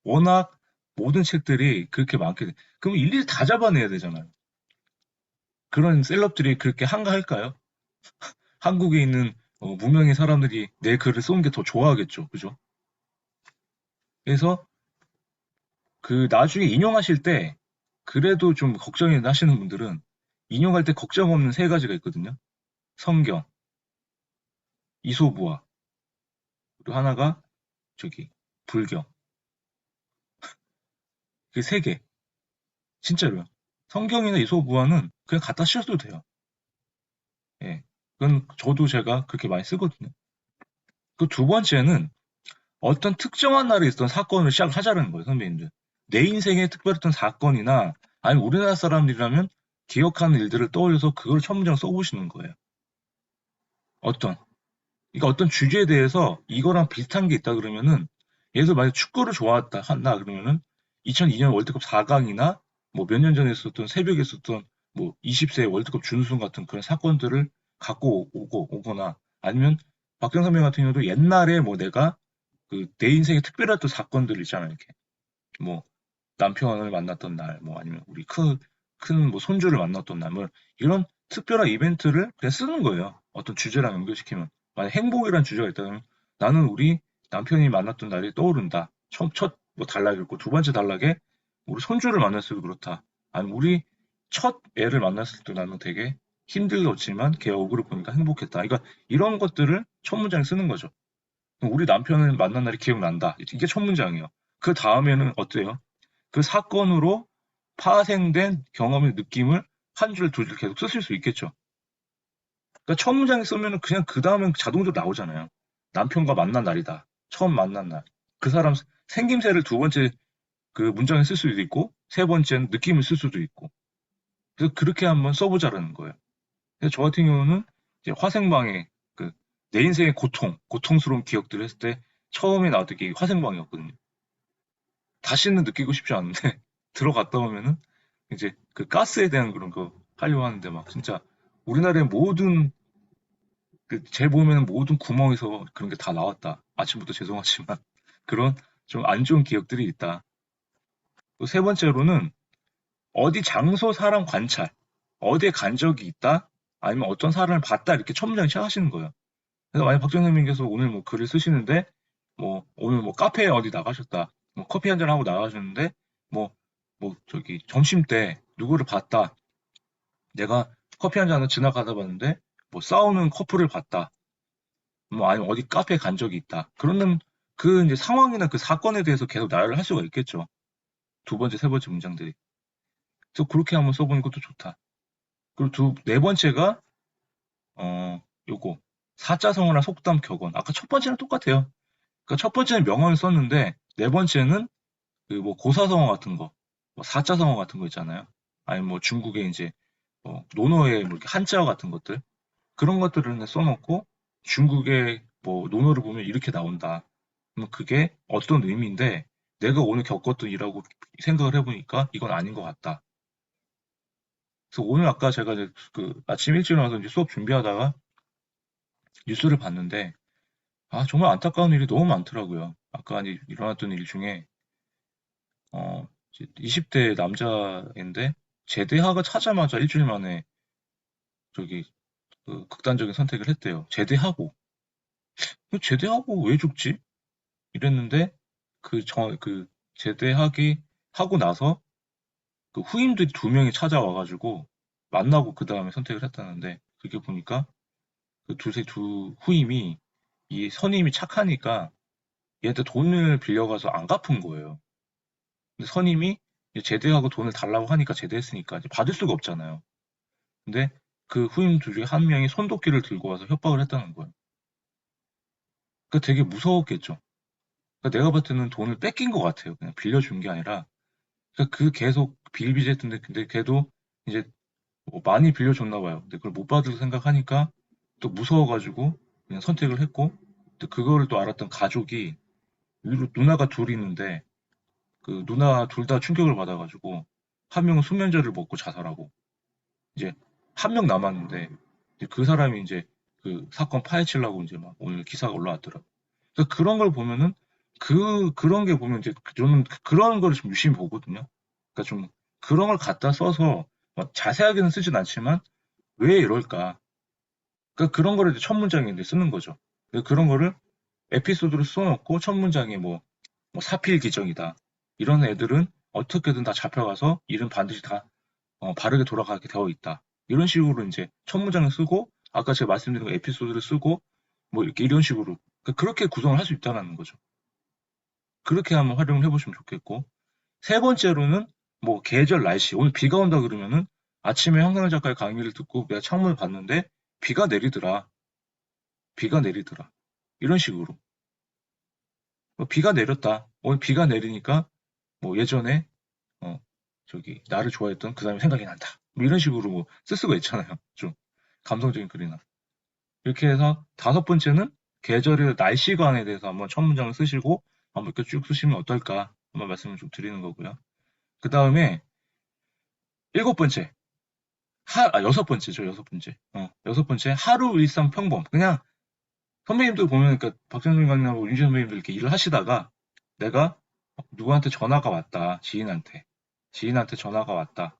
워낙 모든 책들이 그렇게 많게 돼. 그럼 일일이 다 잡아내야 되잖아요. 그런 셀럽들이 그렇게 한가할까요? 한국에 있는 무명의 사람들이 내 글을 쏘는 게 더 좋아하겠죠. 그죠? 그래서 그 나중에 인용하실 때 그래도 좀 걱정이 나시는 분들은 인용할 때 걱정 없는 세 가지가 있거든요. 성경, 이소부화, 그리고 하나가 저기 불경. 그 세 개. 진짜로요. 성경이나 이소부화는 그냥 갖다 씌워도 돼요. 예. 그건 저도 제가 그렇게 많이 쓰거든요. 그 두 번째는 어떤 특정한 날에 있었던 사건을 시작하자는 거예요, 선배님들. 내 인생에 특별했던 사건이나 아니면 우리나라 사람들이라면 기억하는 일들을 떠올려서 그걸 첫 문장 써보시는 거예요. 어떤 그러니까 어떤 주제에 대해서 이거랑 비슷한 게 있다 그러면은 예를 들어 만약 축구를 좋아했다 한다 그러면은 2002년 월드컵 4강이나 뭐 몇 년 전에 있었던 새벽에 있었던 뭐 20세 월드컵 준우승 같은 그런 사건들을 갖고 오거나 아니면 박정선 선배 같은 경우도 옛날에 뭐 내가 그 내 인생에 특별했던 사건들 있잖아요. 이렇게 뭐 남편을 만났던 날, 뭐 아니면 우리 큰 뭐 손주를 만났던 날, 뭐 이런 특별한 이벤트를 그냥 쓰는 거예요. 어떤 주제랑 연결시키면. 만약 행복이라는 주제가 있다면 나는 우리 남편이 만났던 날이 떠오른다. 뭐 단락이었고 두 번째 단락에 우리 손주를 만났을 때 그렇다. 아니면 우리 첫 애를 만났을 때 나는 되게 힘들었지만 걔 얼굴을 보니까 행복했다. 그러니까 이런 것들을 첫 문장에 쓰는 거죠. 우리 남편을 만난 날이 기억난다. 이게 첫 문장이에요. 그 다음에는 어때요? 그 사건으로 파생된 경험의 느낌을 한 줄, 두 줄 계속 쓰실 수 있겠죠. 그러니까 첫 문장에 쓰면은 그냥 그 다음엔 자동으로 나오잖아요. 남편과 만난 날이다. 처음 만난 날. 그 사람 생김새를 두 번째 그 문장에 쓸 수도 있고, 세 번째는 느낌을 쓸 수도 있고. 그래서 그렇게 한번 써보자라는 거예요. 그래서 저 같은 경우는 이제 화생방에 그 내 인생의 고통스러운 기억들을 했을 때 처음에 나왔던 게 화생방이었거든요. 다시는 느끼고 싶지 않은데 들어갔다 보면은 이제 그 가스에 대한 그런 거 하려고 하는데 막 진짜 우리나라의 모든 그 재 보면은 모든 구멍에서 그런 게 다 나왔다. 아침부터 죄송하지만 그런 좀 안 좋은 기억들이 있다. 또 세 번째로는 어디 장소, 사람 관찰, 어디에 간 적이 있다, 아니면 어떤 사람을 봤다 이렇게 첫 문장 시작하시는 거예요. 그래서 만약 박정 선생님께서 오늘 뭐 글을 쓰시는데 뭐 오늘 뭐 카페에 어디 나가셨다, 뭐 커피 한잔 하고 나가셨는데 뭐 저기 점심 때 누구를 봤다, 내가 커피 한 잔을 지나가다 봤는데 뭐 싸우는 커플을 봤다, 뭐 아니면 어디 카페에 간 적이 있다. 그러면 그 이제 상황이나 그 사건에 대해서 계속 나열을 할 수가 있겠죠. 두 번째, 세 번째 문장들이. 그래서 그렇게 한번 써보는 것도 좋다. 그리고 네 번째가 요거 사자성어나 속담 격언. 아까 첫 번째랑 똑같아요. 그러니까 첫 번째는 명언을 썼는데 네 번째는 그 뭐 고사성어 같은 거, 뭐 사자성어 같은 거 있잖아요. 아니면 뭐 중국의 이제 논어의 뭐 이렇게 한자어 같은 것들, 그런 것들을 써놓고 중국의 뭐 논어를 보면 이렇게 나온다. 그럼 그게 어떤 의미인데 내가 오늘 겪었던 일하고 생각을 해보니까 이건 아닌 것 같다. 그래서 오늘 아까 제가 이제 그 아침 일찍 일어나서 이제 수업 준비하다가 뉴스를 봤는데 정말 안타까운 일이 너무 많더라고요. 아까 이제 일어났던 일 중에 20대 남자인데 제대하가 차자마자 일주일 만에 저기 그 극단적인 선택을 했대요. 제대하고 왜 죽지? 이랬는데 그 제대하기 하고 나서 그 후임들이 두 명이 찾아와가지고 만나고 그 다음에 선택을 했다는데, 그게 보니까 그 두 후임이 이 선임이 착하니까 얘한테 돈을 빌려가서 안 갚은 거예요. 근데 선임이 이제 제대하고 돈을 달라고 하니까 제대했으니까 이제 받을 수가 없잖아요. 근데 그 후임 둘 중에 한 명이 손도끼를 들고 와서 협박을 했다는 거예요. 그러니까 되게 무서웠겠죠. 그러니까 내가 봤을 때는 돈을 뺏긴 것 같아요. 그냥 빌려준 게 아니라. 그러니까 그 계속 빌비했던데, 근데 걔도 이제 뭐 많이 빌려줬나 봐요. 근데 그걸 못 받을 생각하니까 또 무서워가지고 그냥 선택을 했고, 또 그거를 또 알았던 가족이 위로 누나가 둘 있는데 그 누나 둘 다 충격을 받아가지고 한 명은 수면제를 먹고 자살하고 이제 한 명 남았는데 이제 그 사람이 이제 그 사건 파헤치려고 이제 막 오늘 기사가 올라왔더라고. 그래서 그런 걸 보면은 그런 게 보면 이제 저는 그런 거를 좀 유심히 보거든요. 그러니까 좀 그런 걸 갖다 써서 막 자세하게는 쓰진 않지만 왜 이럴까? 그러니까 그런 거를 이제 첫 문장에 이제 쓰는 거죠. 그런 거를 에피소드로 써놓고 첫 문장에 뭐 사필 기정이다. 이런 애들은 어떻게든 다 잡혀가서 일은 반드시 다 바르게 돌아가게 되어 있다. 이런 식으로 이제 첫 문장을 쓰고 아까 제가 말씀드린 그 에피소드를 쓰고 뭐 이렇게 이런 식으로 그렇게 구성을 할 수 있다는 거죠. 그렇게 한번 활용을 해보시면 좋겠고, 세 번째로는 뭐 계절 날씨, 오늘 비가 온다 그러면은 아침에 황상현 작가의 강의를 듣고 내가 창문을 봤는데 비가 내리더라. 비가 내리더라. 이런 식으로. 비가 내렸다. 오늘 비가 내리니까 뭐 예전에 어 저기 나를 좋아했던 그 사람이 생각이 난다. 뭐 이런 식으로 뭐 쓸 수가 있잖아요. 좀 감성적인 글이나. 이렇게 해서 다섯 번째는 계절의 날씨관에 대해서 한번 첫 문장을 쓰시고 한번 이렇게 쭉 쓰시면 어떨까 한번 말씀을 좀 드리는 거고요. 그 다음에 일곱 번째, 여섯 번째죠, 여섯 번째. 여섯 번째, 하루 일상 평범. 그냥 선배님들 보면, 그러니까 박찬준 강님하고 윤지 선배님들 이렇게 일을 하시다가 내가 누구한테 전화가 왔다, 지인한테 전화가 왔다.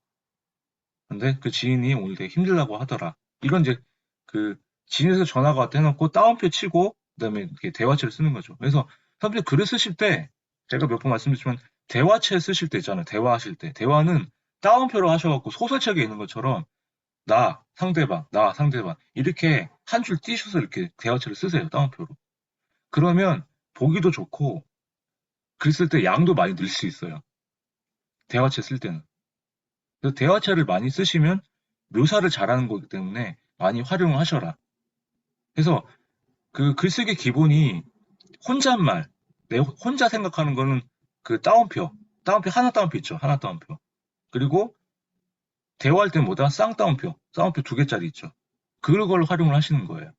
근데 그 지인이 오늘 되게 힘들다고 하더라. 이런 이제 그 지인에서 전화가 왔다 해놓고 따옴표 치고 그다음에 이렇게 대화체를 쓰는 거죠. 그래서 선배님 글을 쓰실 때 제가 몇 번 말씀드렸지만 대화체 쓰실 때 있잖아요. 대화하실 때 대화는 따옴표로 하셔갖고 소설책에 있는 것처럼 나 상대방 이렇게 한 줄 띄셔서 이렇게 대화체를 쓰세요. 따옴표로. 그러면 보기도 좋고 글 쓸 때 양도 많이 늘 수 있어요. 대화체 쓸 때는. 그래서 대화체를 많이 쓰시면 묘사를 잘하는 거기 때문에 많이 활용을 하셔라. 그래서 그 글쓰기 기본이 혼잣말, 내 혼자 생각하는 거는 그 하나 따옴표 있죠. 하나 따옴표. 그리고 대화할 때 뭐다? 쌍따옴표 두 개짜리 있죠. 그걸 활용을 하시는 거예요.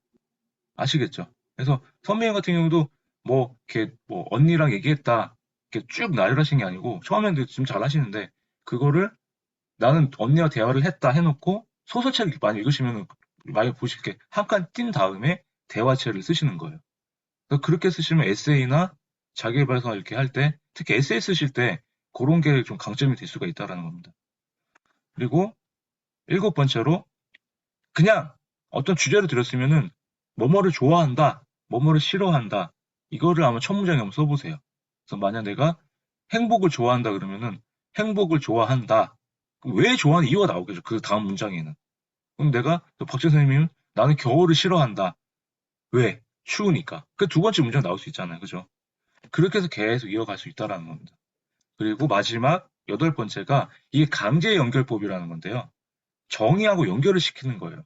아시겠죠? 그래서 선배님 같은 경우도 뭐 이렇게 뭐 언니랑 얘기했다 이렇게 쭉 나열하신 게 아니고 처음에는 지금 잘 하시는데 그거를 나는 언니와 대화를 했다 해놓고 소설책 많이 읽으시면 많이 보실게 한 칸 띈 다음에 대화체를 쓰시는 거예요. 그래서 그렇게 쓰시면 에세이나 자기계발서 이렇게 할 때 특히 에세이 쓰실 때 그런 게 좀 강점이 될 수가 있다라는 겁니다. 그리고 일곱 번째로 그냥 어떤 주제를 들었으면은 뭐뭐를 좋아한다, 뭐뭐를 싫어한다. 이거를 아마 첫 문장에 한번 써보세요. 그래서 만약 내가 행복을 좋아한다 그러면은 행복을 좋아한다. 그럼 왜 좋아하는 이유가 나오겠죠. 그 다음 문장에는. 그럼 내가 박재 선생님은 나는 겨울을 싫어한다. 왜? 추우니까. 그 두 번째 문장 나올 수 있잖아요. 그죠? 그렇게 해서 계속 이어갈 수 있다라는 겁니다. 그리고 마지막 여덟 번째가 이게 강제 연결법이라는 건데요. 정의하고 연결을 시키는 거예요.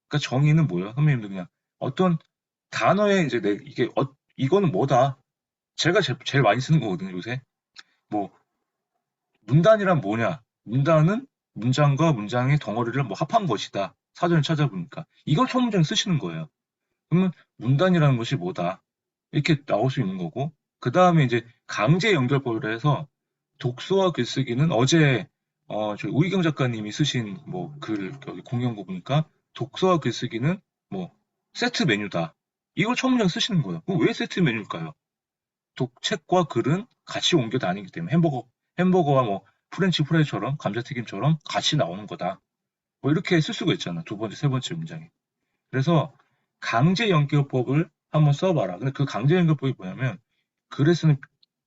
그러니까 정의는 뭐예요? 선배님도 그냥 어떤 단어에 이제 이게 이거는 뭐다. 제가 제일 많이 쓰는 거거든요, 요새. 뭐 문단이란 뭐냐? 문단은 문장과 문장의 덩어리를 뭐 합한 것이다. 사전을 찾아보니까 이걸 첫 문장에 쓰시는 거예요. 그러면 문단이라는 것이 뭐다? 이렇게 나올 수 있는 거고 그 다음에 이제 강제 연결법이라 해서 독서와 글쓰기는 어제 저희 우희경 작가님이 쓰신 뭐 글 여기 공연고 보니까 독서와 글쓰기는 뭐 세트 메뉴다. 이걸 첫 문장 쓰시는 거예요. 그럼 왜 세트 메뉴일까요? 책과 글은 같이 옮겨 다니기 때문에 햄버거와 뭐 프렌치 프라이처럼 감자튀김처럼 같이 나오는 거다. 뭐 이렇게 쓸 수가 있잖아. 두 번째, 세 번째 문장에. 그래서 강제 연결법을 한번 써봐라. 근데 그 강제 연결법이 뭐냐면 글에 쓰는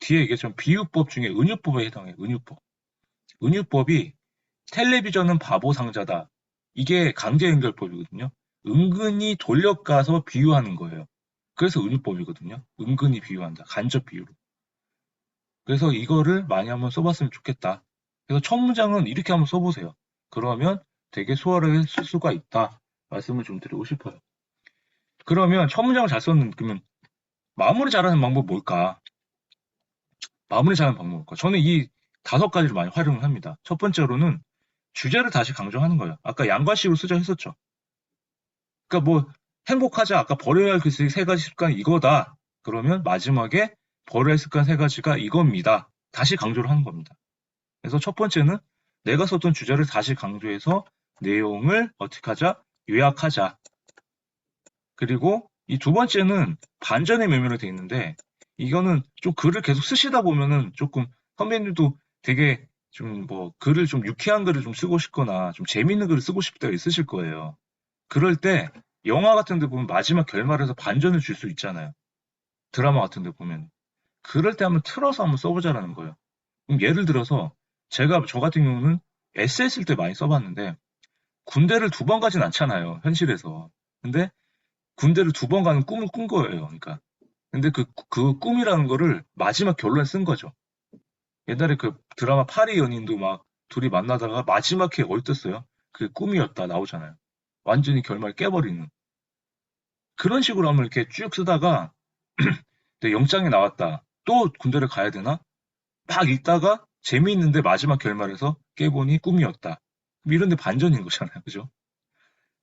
뒤에 얘기했지만 비유법 중에 은유법에 해당해요. 은유법. 은유법이 텔레비전은 바보 상자다. 이게 강제 연결법이거든요. 은근히 돌려가서 비유하는 거예요. 그래서 은유법이거든요. 은근히 비유한다. 간접 비유로. 그래서 이거를 많이 한번 써봤으면 좋겠다. 그래서 첫 문장은 이렇게 한번 써보세요. 그러면 되게 수월하게 쓸 수가 있다. 말씀을 좀 드리고 싶어요. 그러면 첫 문장을 잘 썼는, 그러면 마무리 잘하는 방법 뭘까? 마무리 잘하는 방법 뭘까? 저는 이 다섯 가지를 많이 활용을 합니다. 첫 번째로는 주제를 다시 강조하는 거예요. 아까 양과식으로 쓰자 했었죠. 그러니까 뭐 행복하자. 아까 버려야 할 그 세 가지 습관 이거다. 그러면 마지막에 버려야 할 습관 세 가지가 이겁니다. 다시 강조를 하는 겁니다. 그래서 첫 번째는 내가 썼던 주제를 다시 강조해서 내용을 어떻게 하자? 요약하자. 그리고 이 두 번째는 반전의 묘미로 되어 있는데 이거는 좀 글을 계속 쓰시다 보면은 조금 선배님도 되게 좀 뭐 글을 좀 유쾌한 글을 좀 쓰고 싶거나 좀 재밌는 글을 쓰고 싶다 있으실 거예요. 그럴 때 영화 같은 데 보면 마지막 결말에서 반전을 줄 수 있잖아요. 드라마 같은 데 보면. 그럴 때 한번 틀어서 한번 써보자라는 거예요. 그럼 예를 들어서 저 같은 경우는 에세이 쓸 때 많이 써봤는데 군대를 두 번 가진 않잖아요. 현실에서. 근데 군대를 두 번 가는 꿈을 꾼 거예요. 그러니까. 근데 그 꿈이라는 거를 마지막 결론에 쓴 거죠. 옛날에 그 드라마 파리 연인도 막 둘이 만나다가 마지막 회에 어땠어요? 그게 꿈이었다 나오잖아요. 완전히 결말 깨버리는. 그런 식으로 한번 이렇게 쭉 쓰다가 내 영장이 나왔다. 또 군대를 가야 되나? 막 읽다가 재미있는데 마지막 결말에서 깨보니 꿈이었다. 이런 데 반전인 거잖아요. 그죠?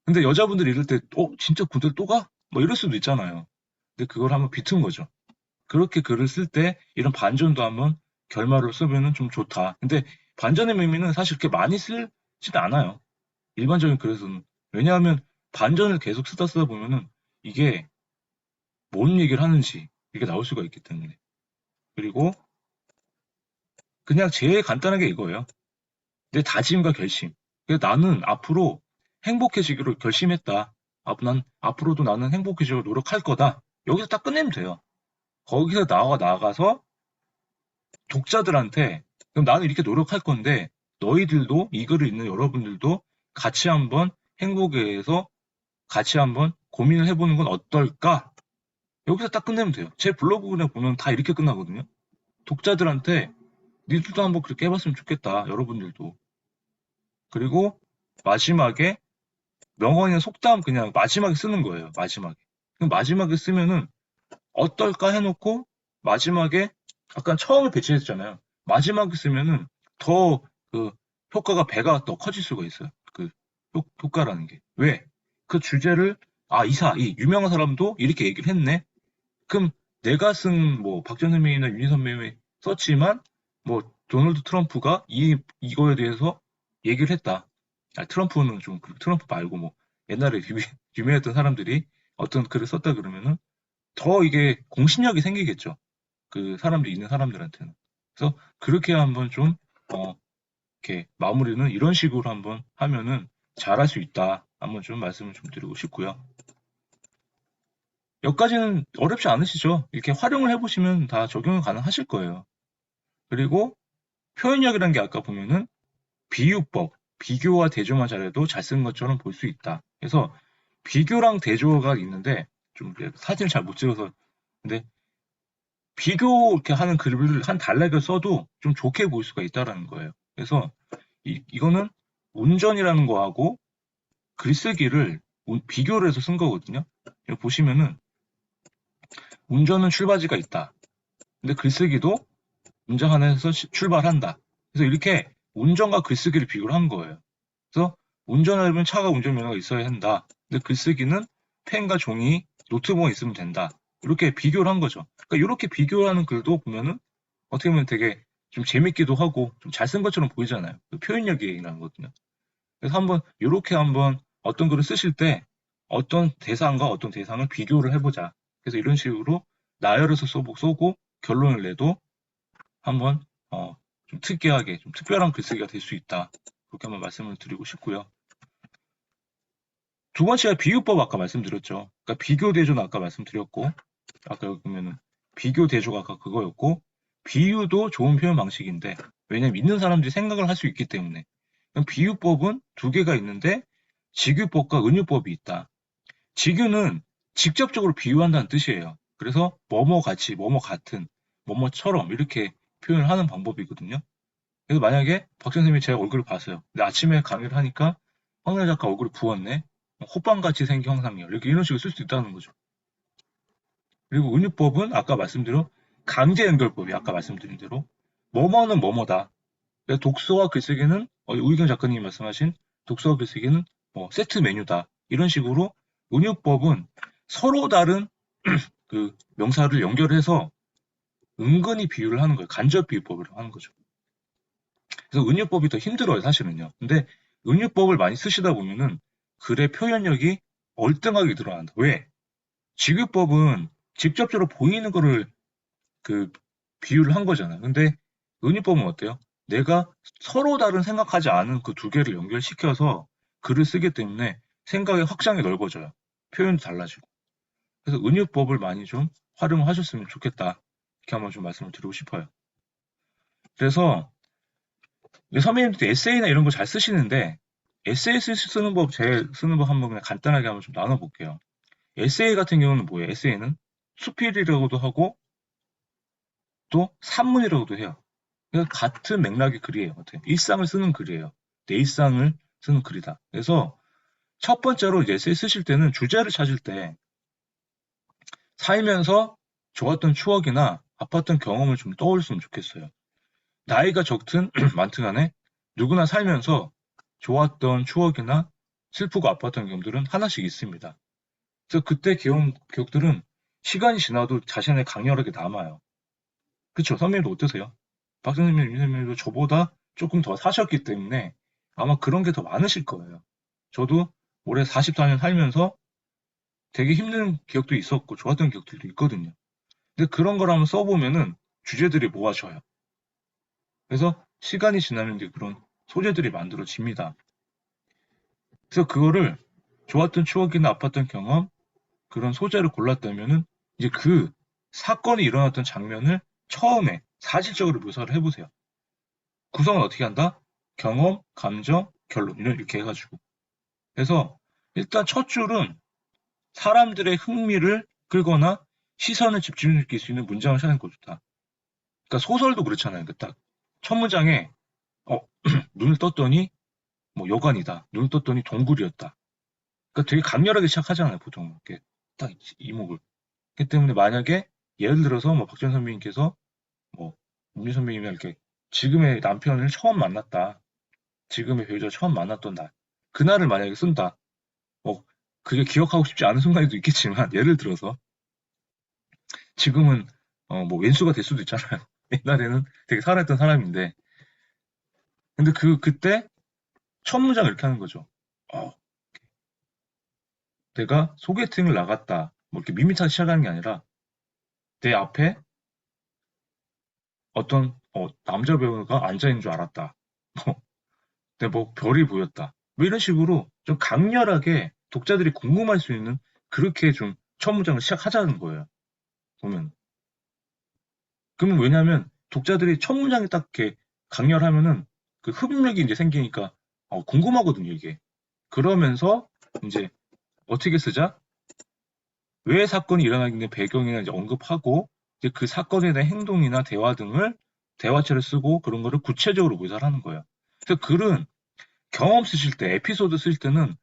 근데 여자분들이 이럴 때, 진짜 군대를 또 가? 뭐 이럴 수도 있잖아요. 근데 그걸 한번 비튼 거죠. 그렇게 글을 쓸 때 이런 반전도 한번 결말로 쓰면은 좀 좋다. 근데 반전의 의미는 사실 그렇게 많이 쓰지는 않아요. 일반적인 글에서는. 왜냐하면 반전을 계속 쓰다 보면은 이게 뭔 얘기를 하는지 이게 나올 수가 있기 때문에. 그리고 그냥 제일 간단하게 이거예요. 내 다짐과 결심. 그래서 나는 앞으로 행복해지기로 결심했다. 난 앞으로도 나는 행복해지기로 노력할 거다. 여기서 딱 끝내면 돼요. 거기서 나가서 독자들한테 그럼 나는 이렇게 노력할 건데 너희들도 이 글을 읽는 여러분들도 같이 한번 행복에 대해서 같이 한번 고민을 해보는 건 어떨까? 여기서 딱 끝내면 돼요. 제 블로그 그냥 보면 다 이렇게 끝나거든요. 독자들한테 니들도 한번 그렇게 해봤으면 좋겠다. 여러분들도. 그리고 마지막에 명언이나 속담 그냥 마지막에 쓰는 거예요. 마지막에. 그럼 마지막에 쓰면은 어떨까 해놓고 마지막에 약간 처음에 배치했잖아요. 마지막에 쓰면은 더 그 효과가 배가 더 커질 수가 있어요. 그 효과라는 게. 왜? 그 주제를 이 유명한 사람도 이렇게 얘기를 했네. 그럼 내가 쓴 뭐 박전 선배님이나 윤희 선배님이 썼지만 뭐 도널드 트럼프가 이거에 대해서 얘기를 했다. 트럼프는 좀 트럼프 말고 뭐 옛날에 유명했던 사람들이 어떤 글을 썼다 그러면은 더 이게 공신력이 생기겠죠. 그 사람들이 있는 사람들한테는. 그래서 그렇게 한번 좀 어, 이렇게 마무리는 이런 식으로 한번 하면은 잘할 수 있다. 한번 좀 말씀을 좀 드리고 싶고요. 여기까지는 어렵지 않으시죠? 이렇게 활용을 해보시면 다 적용이 가능하실 거예요. 그리고 표현력이라는 게 아까 보면은 비유법, 비교와 대조만 잘해도 잘 쓴 것처럼 볼 수 있다. 그래서 비교랑 대조가 있는데 좀 사진을 잘 못 찍어서 근데 비교 이렇게 하는 글을 한 단락을 써도 좀 좋게 보일 수가 있다라는 거예요. 그래서 이거는 운전이라는 거하고 글쓰기를 비교를 해서 쓴 거거든요. 여기 보시면은 운전은 출발지가 있다. 근데 글쓰기도 문장 하나에서 출발한다. 그래서 이렇게 운전과 글쓰기를 비교를 한 거예요. 그래서 운전하려면 차가 운전면허가 있어야 한다. 근데 글쓰기는 펜과 종이, 노트북만 있으면 된다. 이렇게 비교를 한 거죠. 그러니까 이렇게 비교하는 글도 보면은 어떻게 보면 되게 좀 재밌기도 하고 좀 잘 쓴 것처럼 보이잖아요. 그 표현력이 나는 거거든요. 그래서 한번 이렇게 한번 어떤 글을 쓰실 때 어떤 대상과 어떤 대상을 비교를 해보자. 그래서 이런 식으로 나열해서 쏘고 결론을 내도 한번 좀 특이하게 좀 특별한 글쓰기가 될 수 있다. 그렇게 한번 말씀을 드리고 싶고요. 두 번째가 비유법 아까 말씀드렸죠. 그러니까 비교 대조는 아까 말씀드렸고 아까 여기 보면은 비교 대조가 아까 그거였고 비유도 좋은 표현 방식인데 왜냐면 있는 사람들이 생각을 할 수 있기 때문에 그럼 비유법은 두 개가 있는데 직유법과 은유법이 있다. 직유는 직접적으로 비유한다는 뜻이에요. 그래서 뭐뭐 같이, 뭐뭐 같은, 뭐뭐처럼 이렇게 표현을 하는 방법이거든요. 그래서 만약에 박 선생님이 제 얼굴을 봤어요. 근데 아침에 강의를 하니까 황래 작가 얼굴이 부었네. 호빵같이 생긴 형상이요. 이렇게 이런 식으로 쓸 수 있다는 거죠. 그리고 은유법은 아까 말씀드린 강제 연결법이 아까 말씀드린 대로 뭐뭐는 뭐뭐다. 그래서 독서와 글쓰기는 우희경 작가님이 말씀하신 독서와 글쓰기는 뭐 세트 메뉴다. 이런 식으로 은유법은 서로 다른 그 명사를 연결해서 은근히 비유를 하는 거예요. 간접 비유법을 하는 거죠. 그래서 은유법이 더 힘들어요, 사실은요. 근데 은유법을 많이 쓰시다 보면은 글의 표현력이 얼등하게 드러난다. 왜? 직유법은 직접적으로 보이는 거를 그 비유를 한 거잖아요. 근데 은유법은 어때요? 내가 서로 다른 생각하지 않은 그 두 개를 연결시켜서 글을 쓰기 때문에 생각의 확장이 넓어져요. 표현도 달라지고. 그래서 은유법을 많이 좀 활용하셨으면 좋겠다. 이렇게 한번 좀 말씀을 드리고 싶어요. 그래서 선배님도 에세이나 이런 거 잘 쓰시는데 에세이 쓰는 법, 제 쓰는 법 한번 그냥 간단하게 한번 좀 나눠볼게요. 에세이 같은 경우는 뭐예요? 에세이는 수필이라고도 하고 또 산문이라고도 해요. 그러니까 같은 맥락의 글이에요. 일상을 쓰는 글이에요. 내 일상을 쓰는 글이다. 그래서 첫 번째로 이제 에세이 쓰실 때는 주제를 찾을 때 살면서 좋았던 추억이나 아팠던 경험을 좀 떠올렸으면 좋겠어요. 나이가 적든 많든 간에 누구나 살면서 좋았던 추억이나 슬프고 아팠던 경험들은 하나씩 있습니다. 그래서 그때 기억들은 시간이 지나도 자신에 강렬하게 남아요. 그쵸? 선배님도 어떠세요? 박 선생님, 임 선생님도 저보다 조금 더 사셨기 때문에 아마 그런 게 더 많으실 거예요. 저도 올해 44년 살면서 되게 힘든 기억도 있었고 좋았던 기억들도 있거든요. 근데 그런 걸 한번 써보면은 주제들이 모아져요. 그래서 시간이 지나면 이제 그런 소재들이 만들어집니다. 그래서 그거를 좋았던 추억이나 아팠던 경험, 그런 소재를 골랐다면은 이제 그 사건이 일어났던 장면을 처음에 사실적으로 묘사를 해보세요. 구성은 어떻게 한다? 경험, 감정, 결론 이렇게 해가지고. 그래서 일단 첫 줄은 사람들의 흥미를 끌거나 시선을 집중시킬 수 있는 문장을 찾는 거 좋다. 그러니까 소설도 그렇잖아요. 딱 첫 문장에 눈을 떴더니 뭐 여관이다. 눈을 떴더니 동굴이었다. 그러니까 되게 강렬하게 시작하잖아요. 보통 이렇게 딱 이목을. 그렇기 때문에 만약에 예를 들어서 뭐 박전 선배님께서 뭐 문미 선배님이 이렇게 지금의 남편을 처음 만났다. 지금의 배우자 처음 만났던 날. 그날을 만약에 쓴다. 뭐 그게 기억하고 싶지 않은 순간도 있겠지만 예를 들어서 지금은 뭐 왼수가 될 수도 있잖아요. 옛날에는 되게 살아있던 사람인데 근데 그때 첫 문장 이렇게 하는 거죠. 어, 내가 소개팅을 나갔다. 뭐 이렇게 밋밋하게 시작하는 게 아니라 내 앞에 어떤 남자 배우가 앉아 있는 줄 알았다. 근데 뭐 별이 보였다. 뭐 이런 식으로 좀 강렬하게 독자들이 궁금할 수 있는 그렇게 좀 첫 문장을 시작하자는 거예요. 보면. 그러면 왜냐하면 독자들이 첫 문장이 딱 이렇게 강렬하면은 그 흡입력이 이제 생기니까 궁금하거든요, 이게. 그러면서 이제 어떻게 쓰자? 왜 사건이 일어나게 된 배경이나 이제 언급하고 이제 그 사건에 대한 행동이나 대화 등을 대화체를 쓰고 그런 거를 구체적으로 묘사를 하는 거예요. 그래서 글은 경험 쓰실 때, 에피소드 쓸 때는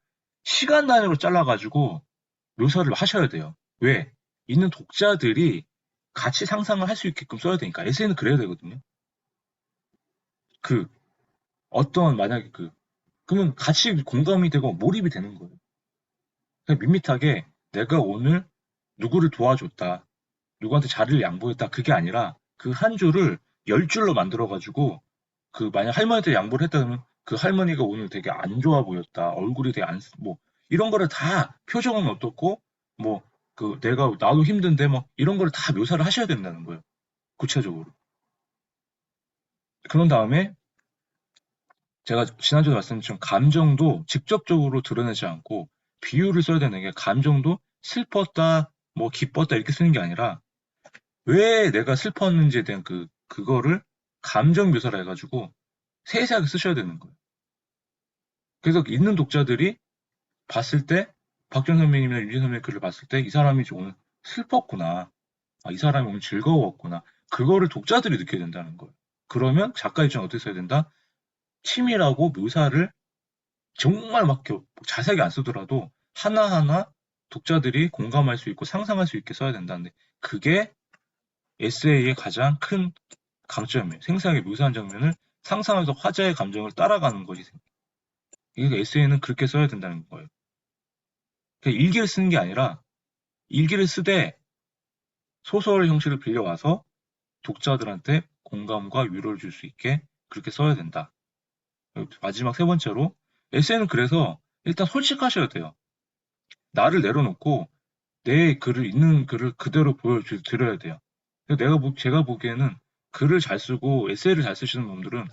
시간 단위로 잘라가지고 묘사를 하셔야 돼요. 왜? 있는 독자들이 같이 상상을 할 수 있게끔 써야 되니까. 에세이는 그래야 되거든요. 그, 어떤, 만약에 그러면 같이 공감이 되고 몰입이 되는 거예요. 그냥 밋밋하게 내가 오늘 누구를 도와줬다. 누구한테 자리를 양보했다. 그게 아니라 그 한 줄을 10줄로 만들어가지고 만약 할머니한테 양보를 했다 그러면 그 할머니가 오늘 되게 안 좋아 보였다. 얼굴이 되게 뭐, 이런 거를 다 표정은 어떻고, 뭐, 나도 힘든데, 뭐, 이런 거를 다 묘사를 하셔야 된다는 거예요. 구체적으로. 그런 다음에 제가 지난주에 말씀드린 것처럼 감정도 직접적으로 드러내지 않고 비유를 써야 되는 게 감정도 슬펐다, 뭐, 기뻤다 이렇게 쓰는 게 아니라 왜 내가 슬펐는지에 대한 그거를 감정 묘사를 해가지고 세세하게 쓰셔야 되는 거예요. 그래서 있는 독자들이 봤을 때 박준 선배님이나 유진 선배님 글을 봤을 때 이 사람이 오늘 슬펐구나. 이 사람이 오늘 즐거웠구나. 그거를 독자들이 느껴야 된다는 거예요. 그러면 작가 입장은 어떻게 써야 된다? 치밀하고 묘사를 정말 막 자세하게 안 쓰더라도 하나하나 독자들이 공감할 수 있고 상상할 수 있게 써야 된다는데 그게 에세이의 가장 큰 강점이에요. 생생하게 묘사한 장면을 상상하면서 화자의 감정을 따라가는 것이 이게 에세이는 그렇게 써야 된다는 거예요. 일기를 쓰는 게 아니라 일기를 쓰되 소설 형식을 빌려와서 독자들한테 공감과 위로를 줄 수 있게 그렇게 써야 된다. 마지막 세 번째로 에세이는 그래서 일단 솔직하셔야 돼요. 나를 내려놓고 내 글을 있는 글을 그대로 보여드려야 돼요. 제가 보기에는 글을 잘 쓰고 에세이를 잘 쓰시는 분들은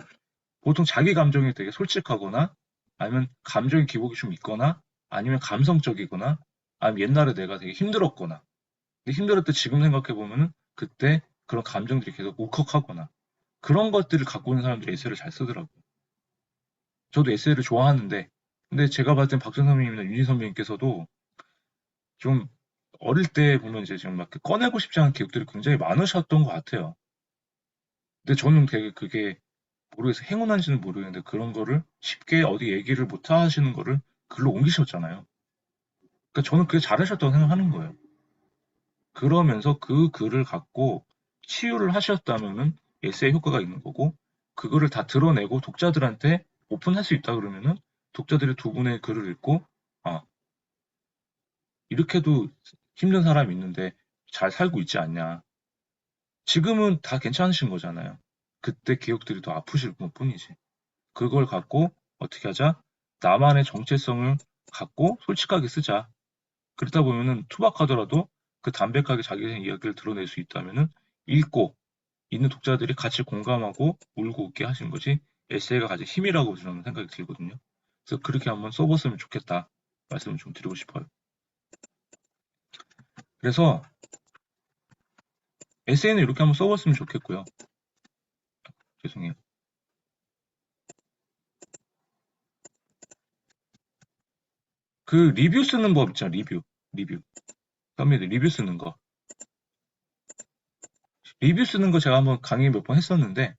보통 자기 감정이 되게 솔직하거나 아니면 감정의 기복이 좀 있거나 아니면 감성적이거나 아니면 옛날에 내가 되게 힘들었거나 근데 힘들을 때 지금 생각해 보면은 그때 그런 감정들이 계속 울컥하거나 그런 것들을 갖고 있는 사람들이 에세이를 잘 쓰더라고요. 저도 에세이를 좋아하는데 근데 제가 봤을 땐 박정 선배님이나 윤희 선배님께서도 좀 어릴 때 보면 이제 좀 막 꺼내고 싶지 않은 기억들이 굉장히 많으셨던 것 같아요. 근데 저는 되게 그게 모르겠어요. 행운한지는 모르겠는데 그런 거를 쉽게 어디 얘기를 못 하시는 거를 글로 옮기셨잖아요. 그러니까 저는 그게 잘하셨다고 생각하는 거예요. 그러면서 그 글을 갖고 치유를 하셨다면은 에세이 효과가 있는 거고 그거를 다 드러내고 독자들한테 오픈할 수 있다 그러면은 독자들이 두 분의 글을 읽고 아 이렇게도 힘든 사람이 있는데 잘 살고 있지 않냐. 지금은 다 괜찮으신 거잖아요. 그때 기억들이 더 아프실 뿐이지. 그걸 갖고 어떻게 하자? 나만의 정체성을 갖고 솔직하게 쓰자. 그러다 보면은 투박하더라도 그 담백하게 자기의 이야기를 드러낼 수 있다면은 읽고 있는 독자들이 같이 공감하고 울고 웃게 하시는 것이 에세이가 가진 힘이라고 저는 생각이 들거든요. 그래서 그렇게 한번 써봤으면 좋겠다 말씀을 좀 드리고 싶어요. 그래서 에세이는 이렇게 한번 써봤으면 좋겠고요. 죄송해요. 그 리뷰 쓰는 법 있잖아, 리뷰. 선배들 리뷰 쓰는 거. 리뷰 쓰는 거 제가 한번 강의 몇 번 했었는데,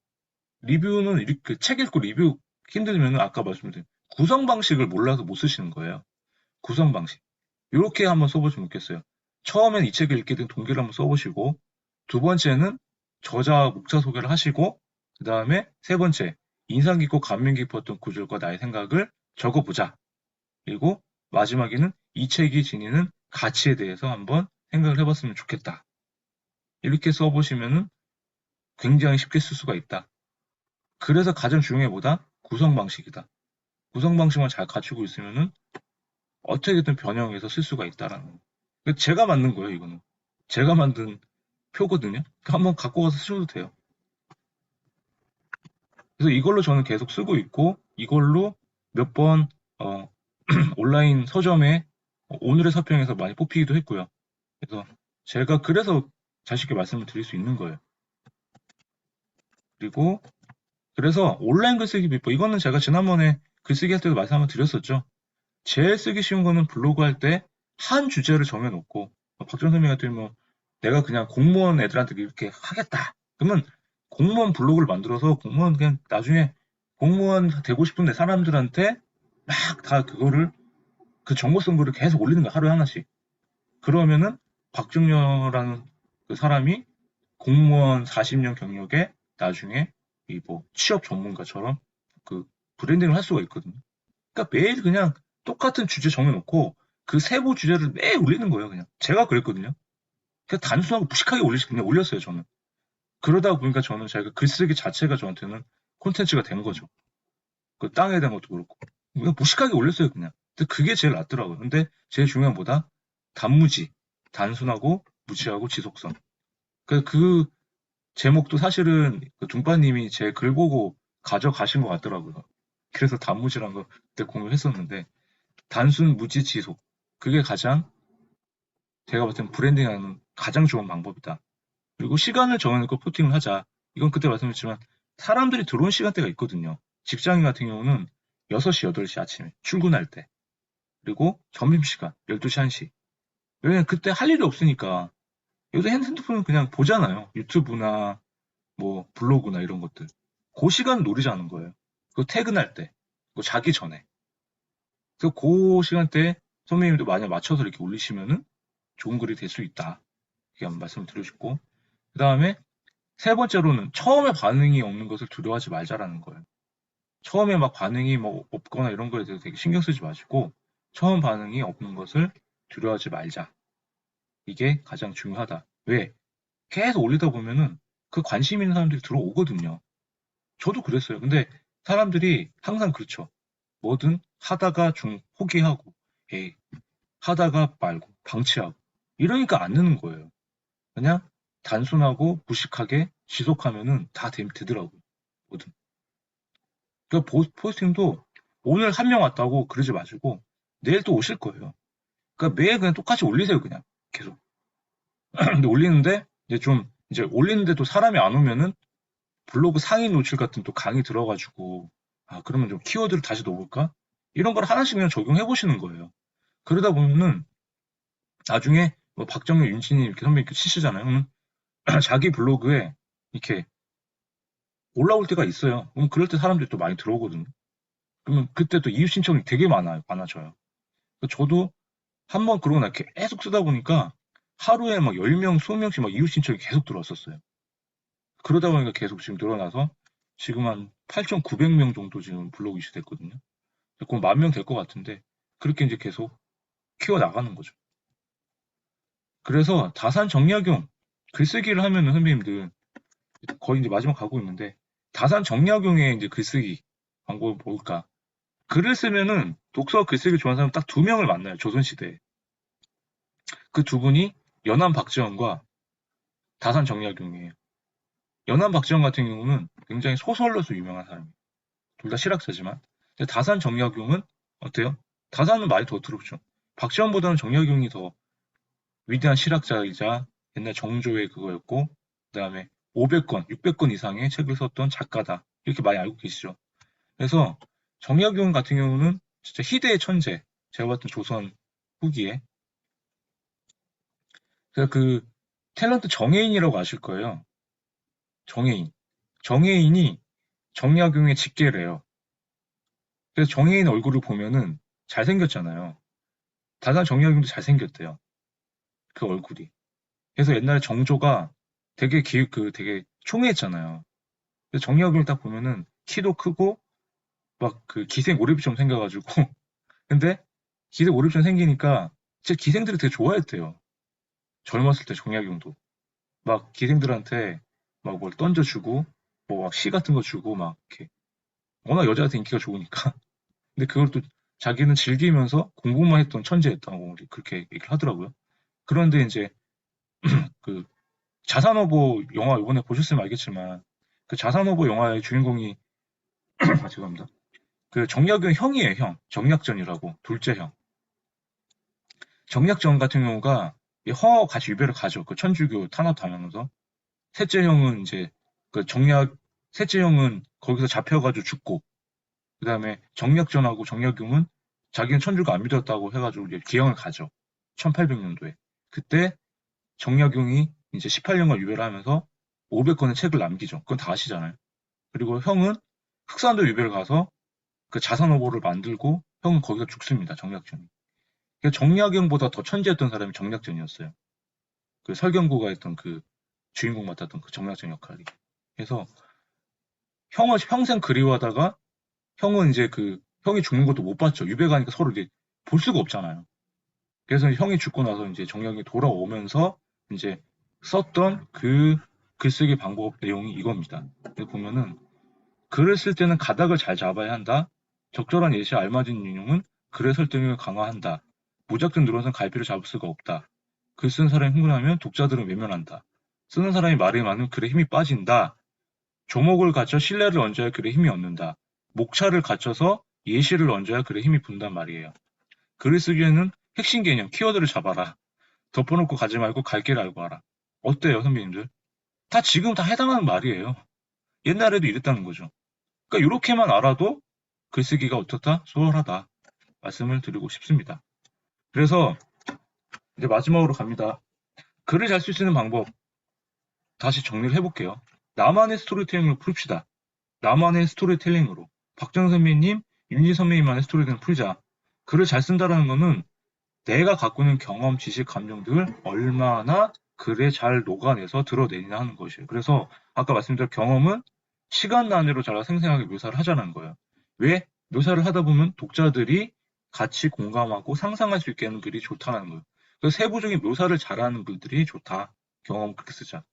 리뷰는 이렇게 책 읽고 리뷰 힘들면 아까 말씀드린 구성 방식을 몰라서 못 쓰시는 거예요. 구성 방식. 이렇게 한번 써보시면 좋겠어요. 처음엔 이 책을 읽게 된 동기를 한번 써보시고, 두 번째는 저자, 목차 소개를 하시고, 그 다음에 세 번째, 인상 깊고 감명 깊었던 구절과 나의 생각을 적어보자. 그리고 마지막에는 이 책이 지니는 가치에 대해서 한번 생각을 해봤으면 좋겠다. 이렇게 써보시면은 굉장히 쉽게 쓸 수가 있다. 그래서 가장 중요한 게 뭐다? 구성 방식이다. 구성 방식만 잘 갖추고 있으면은 어떻게든 변형해서 쓸 수가 있다라는 거. 제가 만든 거예요, 이거는. 제가 만든 표거든요. 한번 갖고 가서 쓰셔도 돼요. 그래서 이걸로 저는 계속 쓰고 있고 이걸로 몇 번 온라인 서점에 오늘의 서평에서 많이 뽑히기도 했고요. 그래서 제가 그래서 자신있게 말씀을 드릴 수 있는 거예요. 그리고 그래서 온라인 글쓰기 비법 이거는 제가 지난번에 글쓰기 할 때도 말씀 한번 드렸었죠. 제일 쓰기 쉬운 거는 블로그 할 때 한 주제를 정해놓고 박정 선생님 같은 경우 내가 그냥 공무원 애들한테 이렇게 하겠다. 그러면 공무원 블로그를 만들어서 공무원 그냥 나중에 공무원 되고 싶은데 사람들한테 막 다 그거를 그 정보성 글을 계속 올리는 거야. 하루에 하나씩. 그러면은 박준녀라는 그 사람이 공무원 40년 경력에 나중에 이 뭐 취업 전문가처럼 그 브랜딩을 할 수가 있거든요. 그러니까 매일 그냥 똑같은 주제 정해놓고 그 세부 주제를 매일 올리는 거예요. 그냥 제가 그랬거든요. 그냥 단순하고 무식하게 그냥 올렸어요. 저는 그러다 보니까 저는 자기가 글쓰기 자체가 저한테는 콘텐츠가 된 거죠. 그 땅에 대한 것도 그렇고 그냥 무식하게 올렸어요. 그냥. 근데 그게 제일 낫더라고요. 근데 제일 중요한 보다 단무지, 단순하고 무지하고 지속성. 그 제목도 사실은 그 둥빠님이 제 글 보고 가져가신 것 같더라고요. 그래서 단무지란 거 그때 공유했었는데 단순 무지 지속 그게 가장 제가 봤을 땐 브랜딩하는 가장 좋은 방법이다. 그리고 시간을 정해놓고 포팅을 하자. 이건 그때 말씀드렸지만 사람들이 들어온 시간대가 있거든요. 직장인 같은 경우는 6시, 8시 아침에 출근할 때 그리고 점심시간 12시, 1시 왜냐면 그때 할 일이 없으니까 요새 핸드폰은 그냥 보잖아요. 유튜브나 뭐 블로그나 이런 것들. 그 시간 노리자는 거예요. 그 퇴근할 때, 그 자기 전에. 그래서 그 시간대에 선배님도 만약 맞춰서 이렇게 올리시면은 좋은 글이 될 수 있다. 이렇게 한번 말씀을 드리고 싶고. 그 다음에 세 번째로는 처음에 반응이 없는 것을 두려워하지 말자라는 거예요. 처음에 막 반응이 뭐 없거나 이런 거에 대해서 되게 신경 쓰지 마시고 처음 반응이 없는 것을 두려워하지 말자. 이게 가장 중요하다. 왜? 계속 올리다 보면은 그 관심 있는 사람들이 들어오거든요. 저도 그랬어요. 근데 사람들이 항상 그렇죠. 뭐든 하다가 좀 포기하고, 에이, 하다가 말고, 방치하고. 이러니까 안 느는 거예요. 그냥 단순하고 무식하게 지속하면은 다 되더라고요. 뭐든. 그 포스팅도 오늘 한 명 왔다고 그러지 마시고, 내일 또 오실 거예요. 그러니까 매일 그냥 똑같이 올리세요, 그냥. 계속. 근데 올리는데, 이제 올리는데도 사람이 안 오면은 블로그 상위 노출 같은 또 강의 들어가지고, 아, 그러면 좀 키워드를 다시 넣어볼까? 이런 걸 하나씩 그냥 적용해 보시는 거예요. 그러다 보면은 나중에 뭐 박정현, 윤진이 이렇게 선배님 이렇게 치시잖아요. 그러면 자기 블로그에 이렇게 올라올 때가 있어요. 그럼 그럴 때 사람들이 또 많이 들어오거든요. 그러면 그때 또 이웃 신청이 되게 많아져요. 저도 한번 그러고 나 이렇게 계속 쓰다 보니까 하루에 막 10명, 20명씩 막 이웃 신청이 계속 들어왔었어요. 그러다 보니까 계속 지금 늘어나서 지금 한 8,900명 정도 지금 블로그 이슈 됐거든요. 곧 10,000명 될 것 같은데 그렇게 이제 계속 키워나가는 거죠. 그래서 다산 정약용 글쓰기를 하면은 선배님들 거의 이제 마지막 가고 있는데 다산 정약용의 이제 글쓰기 방법을 볼까? 글을 쓰면은 독서 글쓰기 좋아하는 사람 딱 2명을 만나요. 조선시대에. 그 두 분이 연암 박지원과 다산 정약용이에요. 연암 박지원 같은 경우는 굉장히 소설로서 유명한 사람이에요. 둘 다 실학자지만. 근데 다산 정약용은 어때요? 다산은 많이 더 들었죠. 박지원보다는 정약용이 더 위대한 실학자이자 옛날 정조의 그거였고, 그 다음에 500권, 600권 이상의 책을 썼던 작가다. 이렇게 많이 알고 계시죠. 그래서 정약용 같은 경우는 진짜 희대의 천재. 제가 봤던 조선 후기에. 그래서 그 탤런트 정혜인이라고 아실 거예요. 정혜인. 정혜인이 정약용의 직계를 해요. 그래서 정혜인 얼굴을 보면은 잘생겼잖아요. 다산 정약용도 잘생겼대요. 그 얼굴이. 그래서 옛날에 정조가 되게 총애했잖아요. 근데 정약용을 딱 보면은 키도 크고 막 그 기생 오리비처럼 생겨가지고 근데 기생 오리비처럼 생기니까 진짜 기생들이 되게 좋아했대요. 젊었을 때 정약용도 막 기생들한테 막 뭘 던져주고 뭐 막 시 같은 거 주고 막 이렇게 워낙 여자한테 인기가 좋으니까 근데 그걸 또 자기는 즐기면서 공부만 했던 천재였다고 그렇게 얘기를 하더라고요. 그런데 이제 그 자산어보 영화 이번에 보셨으면 알겠지만 그 자산어보 영화의 주인공이 아, 죄송합니다. 그 정약용 형이에요, 형. 정약전이라고. 둘째 형. 정약전 같은 경우가 이 허하고 같이 유배를 가죠. 그 천주교 탄압당하면서. 셋째 형은 이제 그 셋째 형은 거기서 잡혀가지고 죽고, 그 다음에 정약전하고 정약용은 자기는 천주교 안 믿었다고 해가지고 이제 기형을 가죠. 1800년도에. 그때 정약용이 이제 18년간 유배를 하면서 500권의 책을 남기죠. 그건 다 아시잖아요. 그리고 형은 흑산도 유배를 가서 그 자산어보를 만들고 형은 거기서 죽습니다. 정약전이. 정약용보다 더 천재였던 사람이 정약전이었어요. 그 설경구가 했던 그 주인공 맡았던 그 정약전 역할이. 그래서 형을 평생 그리워하다가 형은 이제 그 형이 죽는 것도 못 봤죠. 유배 가니까 서로 이제 볼 수가 없잖아요. 그래서 형이 죽고 나서 이제 정약이 돌아오면서 이제 썼던 그 글쓰기 방법 내용이 이겁니다. 보면은 글을 쓸 때는 가닥을 잘 잡아야 한다. 적절한 예시와 알맞은 인용은 글의 설득력을 강화한다. 무작정 늘어선 갈피를 잡을 수가 없다. 글 쓰는 사람이 흥분하면 독자들은 외면한다. 쓰는 사람이 말이 많으면 글에 힘이 빠진다. 조목을 갖춰 신뢰를 얹어야 글에 힘이 얻는다. 목차를 갖춰서 예시를 얹어야 글에 힘이 분단 말이에요. 글을 쓰기에는 핵심 개념, 키워드를 잡아라. 덮어놓고 가지 말고 갈 길을 알고 와라. 어때요, 선배님들? 다 지금 다 해당하는 말이에요. 옛날에도 이랬다는 거죠. 그러니까 이렇게만 알아도 글쓰기가 어떻다? 수월하다. 말씀을 드리고 싶습니다. 그래서 이제 마지막으로 갑니다. 글을 잘 쓸 수 있는 방법 다시 정리를 해볼게요. 나만의 스토리텔링으로 풀읍시다. 나만의 스토리텔링으로. 박정 선배님, 윤지 선배님만의 스토리텔링을 풀자. 글을 잘 쓴다라는 거는 내가 갖고 있는 경험, 지식, 감정 등을 얼마나 글에 잘 녹아내서 드러내냐 하는 것이에요. 그래서 아까 말씀드린 경험은 시간 단위로 잘 생생하게 묘사를 하자는 거예요. 왜? 묘사를 하다 보면 독자들이 같이 공감하고 상상할 수 있게 하는 글이 좋다는 거예요. 그래서 세부적인 묘사를 잘하는 글들이 좋다. 경험 그렇게 쓰자.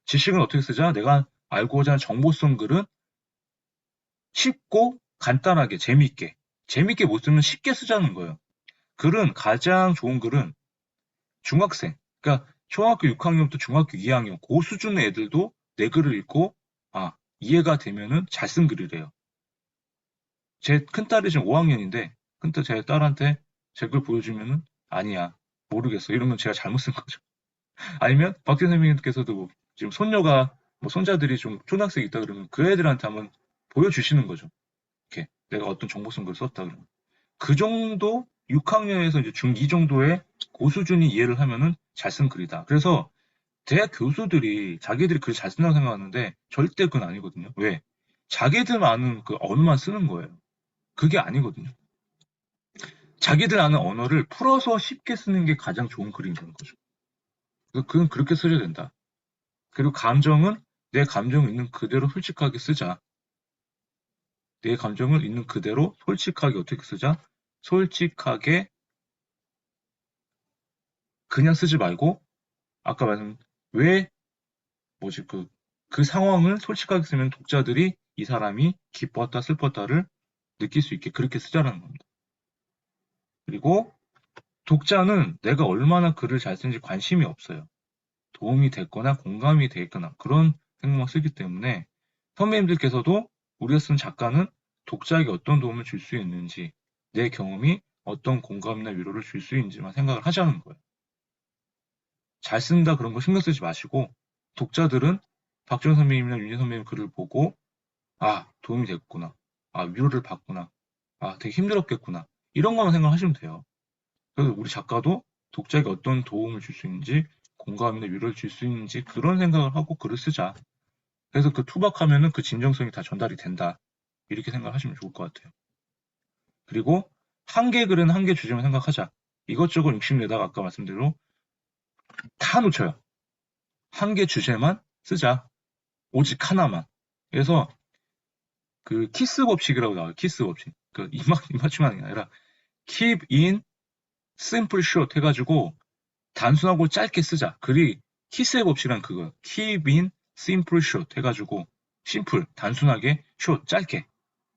지식은 어떻게 쓰자? 내가 알고자 하는 정보성 글은 쉽고 간단하게 재미있게. 재미있게 못 쓰면 쉽게 쓰자는 거예요. 글은 가장 좋은 글은 중학생, 그러니까 초등학교 6학년부터 중학교 2학년 그 수준의 애들도 내 글을 읽고 이해가 되면은 잘 쓴 글이래요. 제 큰딸이 지금 5학년인데 큰딸 제 딸한테 제 글 보여주면은 아니야 모르겠어 이러면 제가 잘못 쓴 거죠. 아니면 박진 선생님께서도 뭐 지금 손녀가 뭐 손자들이 좀 초등학생 있다 그러면 그 애들한테 한번 보여주시는 거죠. 이렇게 내가 어떤 정보성 글을 썼다 그러면 그 정도 6학년에서 이제 중2 정도의 고수준이 이해를 하면은 잘 쓴 글이다. 그래서 대학 교수들이 자기들이 글 잘 쓴다고 생각하는데 절대 그건 아니거든요. 왜? 자기들 아는 그 언어만 쓰는 거예요. 그게 아니거든요. 자기들 아는 언어를 풀어서 쉽게 쓰는 게 가장 좋은 글이 되는 거죠. 그건 그렇게 쓰셔야 된다. 그리고 감정은 내 감정을 있는 그대로 솔직하게 쓰자. 내 감정을 있는 그대로 솔직하게 어떻게 쓰자? 솔직하게 그냥 쓰지 말고 아까 말씀 왜 뭐지 그 상황을 솔직하게 쓰면 독자들이 이 사람이 기뻤다 슬펐다를 느낄 수 있게 그렇게 쓰자라는 겁니다. 그리고 독자는 내가 얼마나 글을 잘 쓰는지 관심이 없어요. 도움이 됐거나 공감이 됐거나 그런 생각만 쓰기 때문에 선배님들께서도 우리가 쓴 작가는 독자에게 어떤 도움을 줄 수 있는지 내 경험이 어떤 공감이나 위로를 줄 수 있는지만 생각을 하자는 거예요. 잘 쓴다 그런 거 신경 쓰지 마시고 독자들은 박정 선배님이나 윤희 선배님 글을 보고 도움이 됐구나. 위로를 받구나. 되게 힘들었겠구나. 이런 것만 생각하시면 돼요. 그래서 우리 작가도 독자에게 어떤 도움을 줄 수 있는지 공감이나 위로를 줄 수 있는지 그런 생각을 하고 글을 쓰자. 그래서 그 투박하면은 그 진정성이 다 전달이 된다. 이렇게 생각하시면 좋을 것 같아요. 그리고 한 개 글은 한 개 주제만 생각하자. 이것저것 욕심내다가 아까 말씀대로 다 놓쳐요. 한 개 주제만 쓰자. 오직 하나만. 그래서 그 키스 법칙이라고 나와요. 키스 법칙. 그 입맞춤하는 게 아니라 keep in simple short 해가지고 단순하고 짧게 쓰자. 글이 키스의 법칙이란 그거. keep in simple short 해가지고 심플 단순하게 short 짧게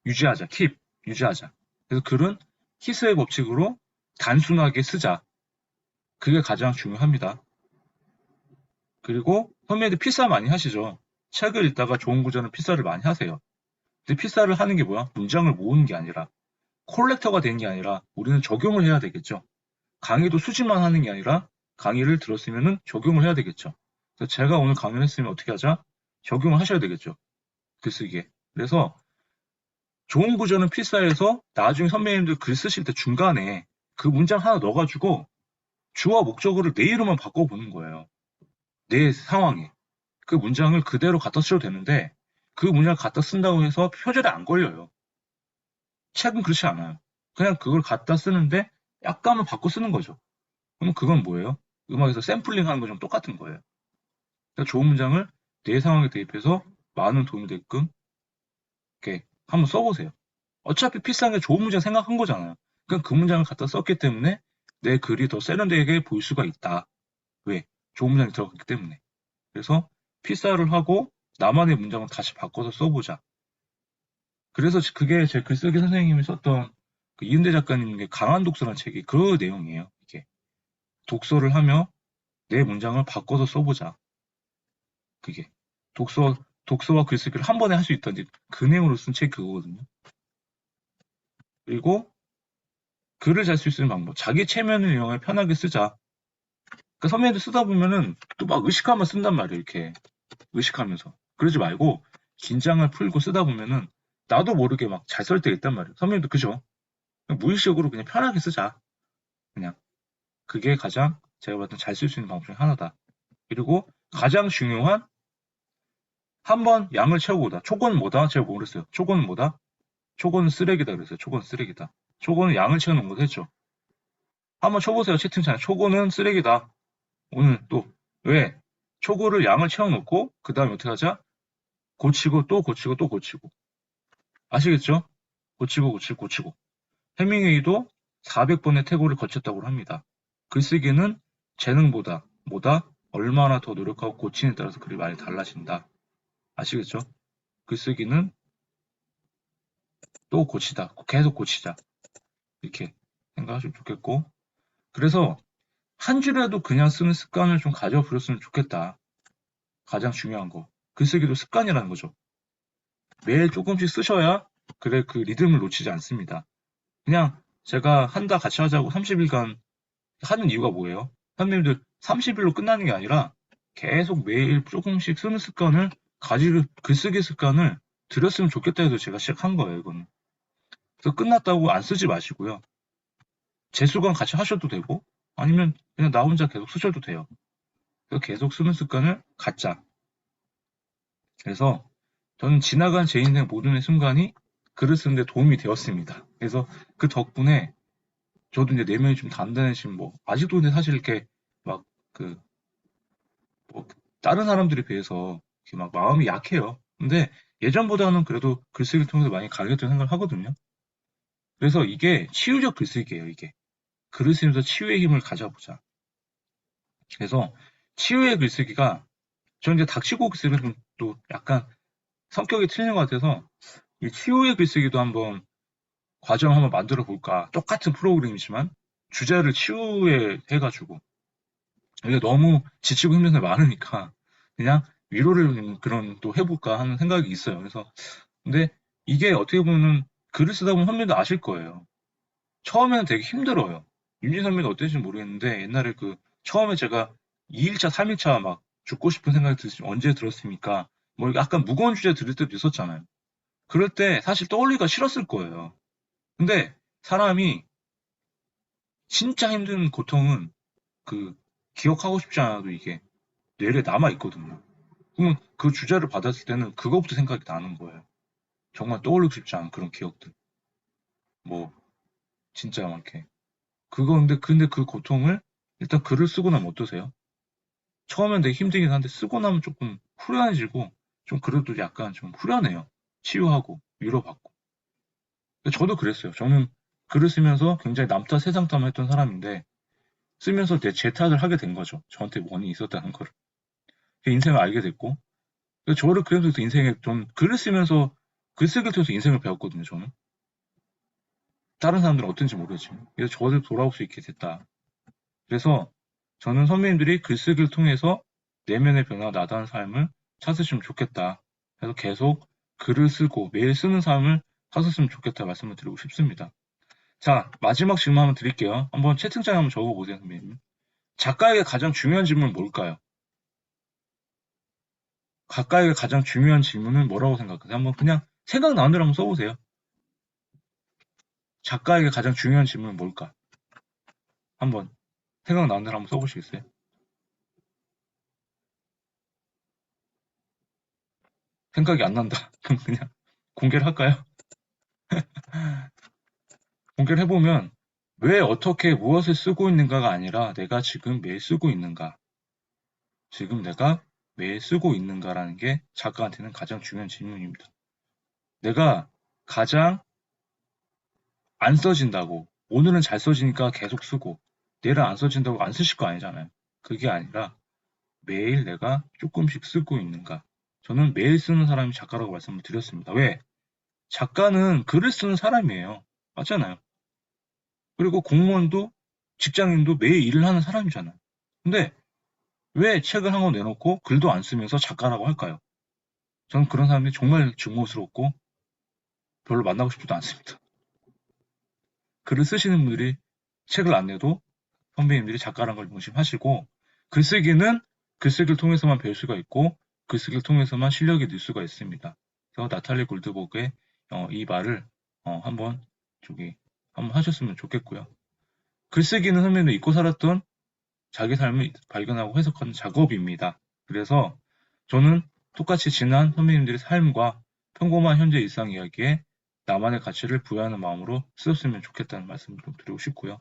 유지하자. keep 유지하자. 그래서 글은 키스의 법칙으로 단순하게 쓰자. 그게 가장 중요합니다. 그리고 선배님들 필사 많이 하시죠. 책을 읽다가 좋은 구절은 필사를 많이 하세요. 근데 필사를 하는 게 뭐야? 문장을 모으는 게 아니라 콜렉터가 되는 게 아니라 우리는 적용을 해야 되겠죠. 강의도 수집만 하는 게 아니라 강의를 들었으면은 적용을 해야 되겠죠. 그래서 제가 오늘 강의를 했으면 어떻게 하자? 적용을 하셔야 되겠죠. 글쓰기에. 그래서 좋은 구조는 필사해서 나중에 선배님들 글 쓰실 때 중간에 그 문장 하나 넣어가지고 주어 목적어를 내 이름만 바꿔보는 거예요. 내 상황에. 그 문장을 그대로 갖다 써도 되는데 그 문장을 갖다 쓴다고 해서 표절이 안 걸려요. 책은 그렇지 않아요. 그냥 그걸 갖다 쓰는데 약간만 바꿔 쓰는 거죠. 그럼 그건 뭐예요? 음악에서 샘플링 하는 거랑 똑같은 거예요. 그러니까 좋은 문장을 내 상황에 대입해서 많은 도움이 되게끔 이렇게 한번 써보세요. 어차피 필사하게 좋은 문장 생각한 거잖아요. 그럼 그 문장을 갖다 썼기 때문에 내 글이 더 세련되게 보일 수가 있다. 왜? 좋은 문장이 들어갔기 때문에. 그래서 필사를 하고 나만의 문장을 다시 바꿔서 써보자. 그래서 그게 제 글쓰기 선생님이 썼던 그 이은대 작가님의 강한 독서라는 책이 그 내용이에요. 이게 독서를 하며 내 문장을 바꿔서 써보자. 그게 독서와 글쓰기를 한 번에 할 수 있다는 그 내용으로 쓴 책 그거거든요. 그리고 글을 잘 수 있는 방법. 자기 체면을 이용해 편하게 쓰자. 그러니까 선배님들 쓰다 보면은 또 막 의식하면 쓴단 말이에요. 이렇게 의식하면서. 그러지 말고 긴장을 풀고 쓰다 보면은 나도 모르게 막 잘 쓸 때가 있단 말이에요. 선배님도 그죠? 무의식적으로 그냥 편하게 쓰자. 그냥 그게 가장 제가 봤을 때 잘 쓸 수 있는 방법 중에 하나다. 그리고 가장 중요한 한 번 양을 채우고 오다. 초고는 뭐다? 제가 모르겠어요. 초고는 뭐다? 초고는 쓰레기다 그랬어요. 초고는 쓰레기다. 초고는 양을 채워놓은 거 했죠. 한번 쳐보세요. 채팅창에. 초고는 쓰레기다. 오늘 또 왜? 초고를 양을 채워놓고 그 다음에 어떻게 하자? 고치고 또 고치고 또 고치고. 아시겠죠? 고치고 고치고 고치고. 해밍웨이도 400번의 태고를 거쳤다고 합니다. 글쓰기는 재능보다 뭐다? 얼마나 더 노력하고 고치느냐에 따라서 글이 많이 달라진다. 아시겠죠? 글쓰기는 또 고치다. 계속 고치자. 이렇게 생각하시면 좋겠고. 그래서 한 줄에도 그냥 쓰는 습관을 좀 가져버렸으면 좋겠다. 가장 중요한 거. 글쓰기도 습관이라는 거죠. 매일 조금씩 쓰셔야 그래 그 리듬을 놓치지 않습니다. 그냥 제가 한다 같이 하자고 30일간 하는 이유가 뭐예요? 선생님들 30일로 끝나는 게 아니라 계속 매일 조금씩 쓰는 습관을 가지고 글쓰기 습관을 들였으면 좋겠다 해서 제가 시작한 거예요, 이거는. 그래서 끝났다고 안 쓰지 마시고요. 재수강 같이 하셔도 되고 아니면 그냥 나 혼자 계속 쓰셔도 돼요. 그래서 계속 쓰는 습관을 갖자. 그래서 저는 지나간 제 인생 모든 순간이 글을 쓰는데 도움이 되었습니다. 그래서 그 덕분에 저도 이제 내면이 좀 단단해진 뭐 아직도 근데 사실 이렇게 막 그 뭐 다른 사람들에 비해서 이렇게 막 마음이 약해요. 근데 예전보다는 그래도 글쓰기를 통해서 많이 가겠다는 생각을 하거든요. 그래서 이게 치유적 글쓰기예요, 이게. 글을 쓰면서 치유의 힘을 가져보자. 그래서 치유의 글쓰기가 저는 이제 닥치고 글쓰기는 또 약간 성격이 틀린 것 같아서 이 치유의 글쓰기도 한번 과정 한번 만들어 볼까. 똑같은 프로그램이지만 주제를 치유에 해가지고 이게 너무 지치고 힘든 게 많으니까 그냥 위로를 그런 또 해볼까 하는 생각이 있어요. 그래서 근데 이게 어떻게 보면 글을 쓰다 보면 선배도 아실 거예요. 처음에는 되게 힘들어요. 윤진 선배도 어땠는지 모르겠는데 옛날에 그 처음에 제가 2일차, 3일차 막 죽고 싶은 생각이 드시면 언제 들었습니까? 뭐 약간 무거운 주제 들을 때도 있었잖아요. 그럴 때 사실 떠올리기가 싫었을 거예요. 근데 사람이 진짜 힘든 고통은 그 기억하고 싶지 않아도 이게 뇌에 남아 있거든요. 그러면 그 주제를 받았을 때는 그거부터 생각이 나는 거예요. 정말 떠올리고 싶지 않은 그런 기억들. 뭐 진짜 막 이렇게 그거 근데 그 고통을 일단 글을 쓰고 나면 어떠세요? 처음엔 되게 힘들긴 한데 쓰고 나면 조금 후련해지고 좀 그래도 약간 좀 후련해요. 치유하고 위로받고. 저도 그랬어요. 저는 글을 쓰면서 굉장히 남 탓, 세상 탓을 했던 사람인데 쓰면서 제 탓을 하게 된 거죠. 저한테 원인이 있었다는 거를. 인생을 알게 됐고 저를 그래서 인생에 좀 글을 쓰면서 글쓰기를 통해서 인생을 배웠거든요. 저는. 다른 사람들은 어떤지 모르겠지만. 그래서 저를 돌아올 수 있게 됐다. 그래서 저는 선배님들이 글쓰기를 통해서 내면의 변화가 나다는 삶을 찾으시면 좋겠다. 그래서 계속 글을 쓰고 매일 쓰는 삶을 하셨으면 좋겠다 말씀을 드리고 싶습니다. 자, 마지막 질문 한번 드릴게요. 한번 채팅창에 한번 적어보세요, 선배님. 작가에게 가장 중요한 질문은 뭘까요? 작가에게 가장 중요한 질문은 뭐라고 생각하세요? 한번 그냥 생각나는 대로 한번 써보세요. 작가에게 가장 중요한 질문은 뭘까? 한번 생각나는 대로 한번 써보시겠어요? 생각이 안 난다. 그럼 그냥 공개를 할까요? 공개를 해보면 왜 어떻게 무엇을 쓰고 있는가가 아니라 내가 지금 매일 쓰고 있는가? 지금 내가 매일 쓰고 있는가라는 게 작가한테는 가장 중요한 질문입니다. 내가 가장 안 써진다고 오늘은 잘 써지니까 계속 쓰고 내일은 안 써진다고 안 쓰실 거 아니잖아요. 그게 아니라 매일 내가 조금씩 쓰고 있는가. 저는 매일 쓰는 사람이 작가라고 말씀을 드렸습니다. 왜? 작가는 글을 쓰는 사람이에요. 맞잖아요. 그리고 공무원도 직장인도 매일 일을 하는 사람이잖아요. 근데 왜 책을 한 권 내놓고 글도 안 쓰면서 작가라고 할까요? 저는 그런 사람들이 정말 증오스럽고 별로 만나고 싶지도 않습니다. 글을 쓰시는 분들이 책을 안 내도 선배님들이 작가라는 걸 명심하시고 글쓰기는 글쓰기를 통해서만 배울 수가 있고 글쓰기를 통해서만 실력이 늘 수가 있습니다. 그래서 나탈리 골드버그의 이 말을 한번 한번 하셨으면 좋겠고요. 글쓰기는 선배님들 잊고 살았던 자기 삶을 발견하고 해석하는 작업입니다. 그래서 저는 똑같이 지난 선배님들의 삶과 평범한 현재 일상 이야기에 나만의 가치를 부여하는 마음으로 쓰셨으면 좋겠다는 말씀을 좀 드리고 싶고요.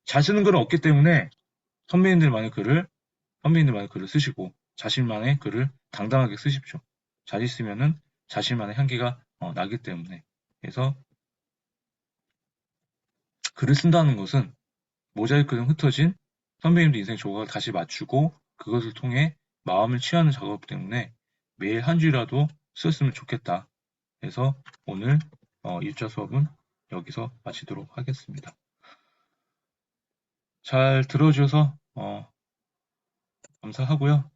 잘 쓰는 글은 없기 때문에 선배님들만의 글을 쓰시고 자신만의 글을 당당하게 쓰십시오. 잘 있으면은 자신만의 향기가 나기 때문에. 그래서 글을 쓴다는 것은 모자이크 등 흩어진 선배님들 인생 조각을 다시 맞추고 그것을 통해 마음을 취하는 작업 때문에 매일 한 줄이라도 쓰였으면 좋겠다. 그래서 오늘 1차 수업은 여기서 마치도록 하겠습니다. 잘 들어주셔서 감사하고요.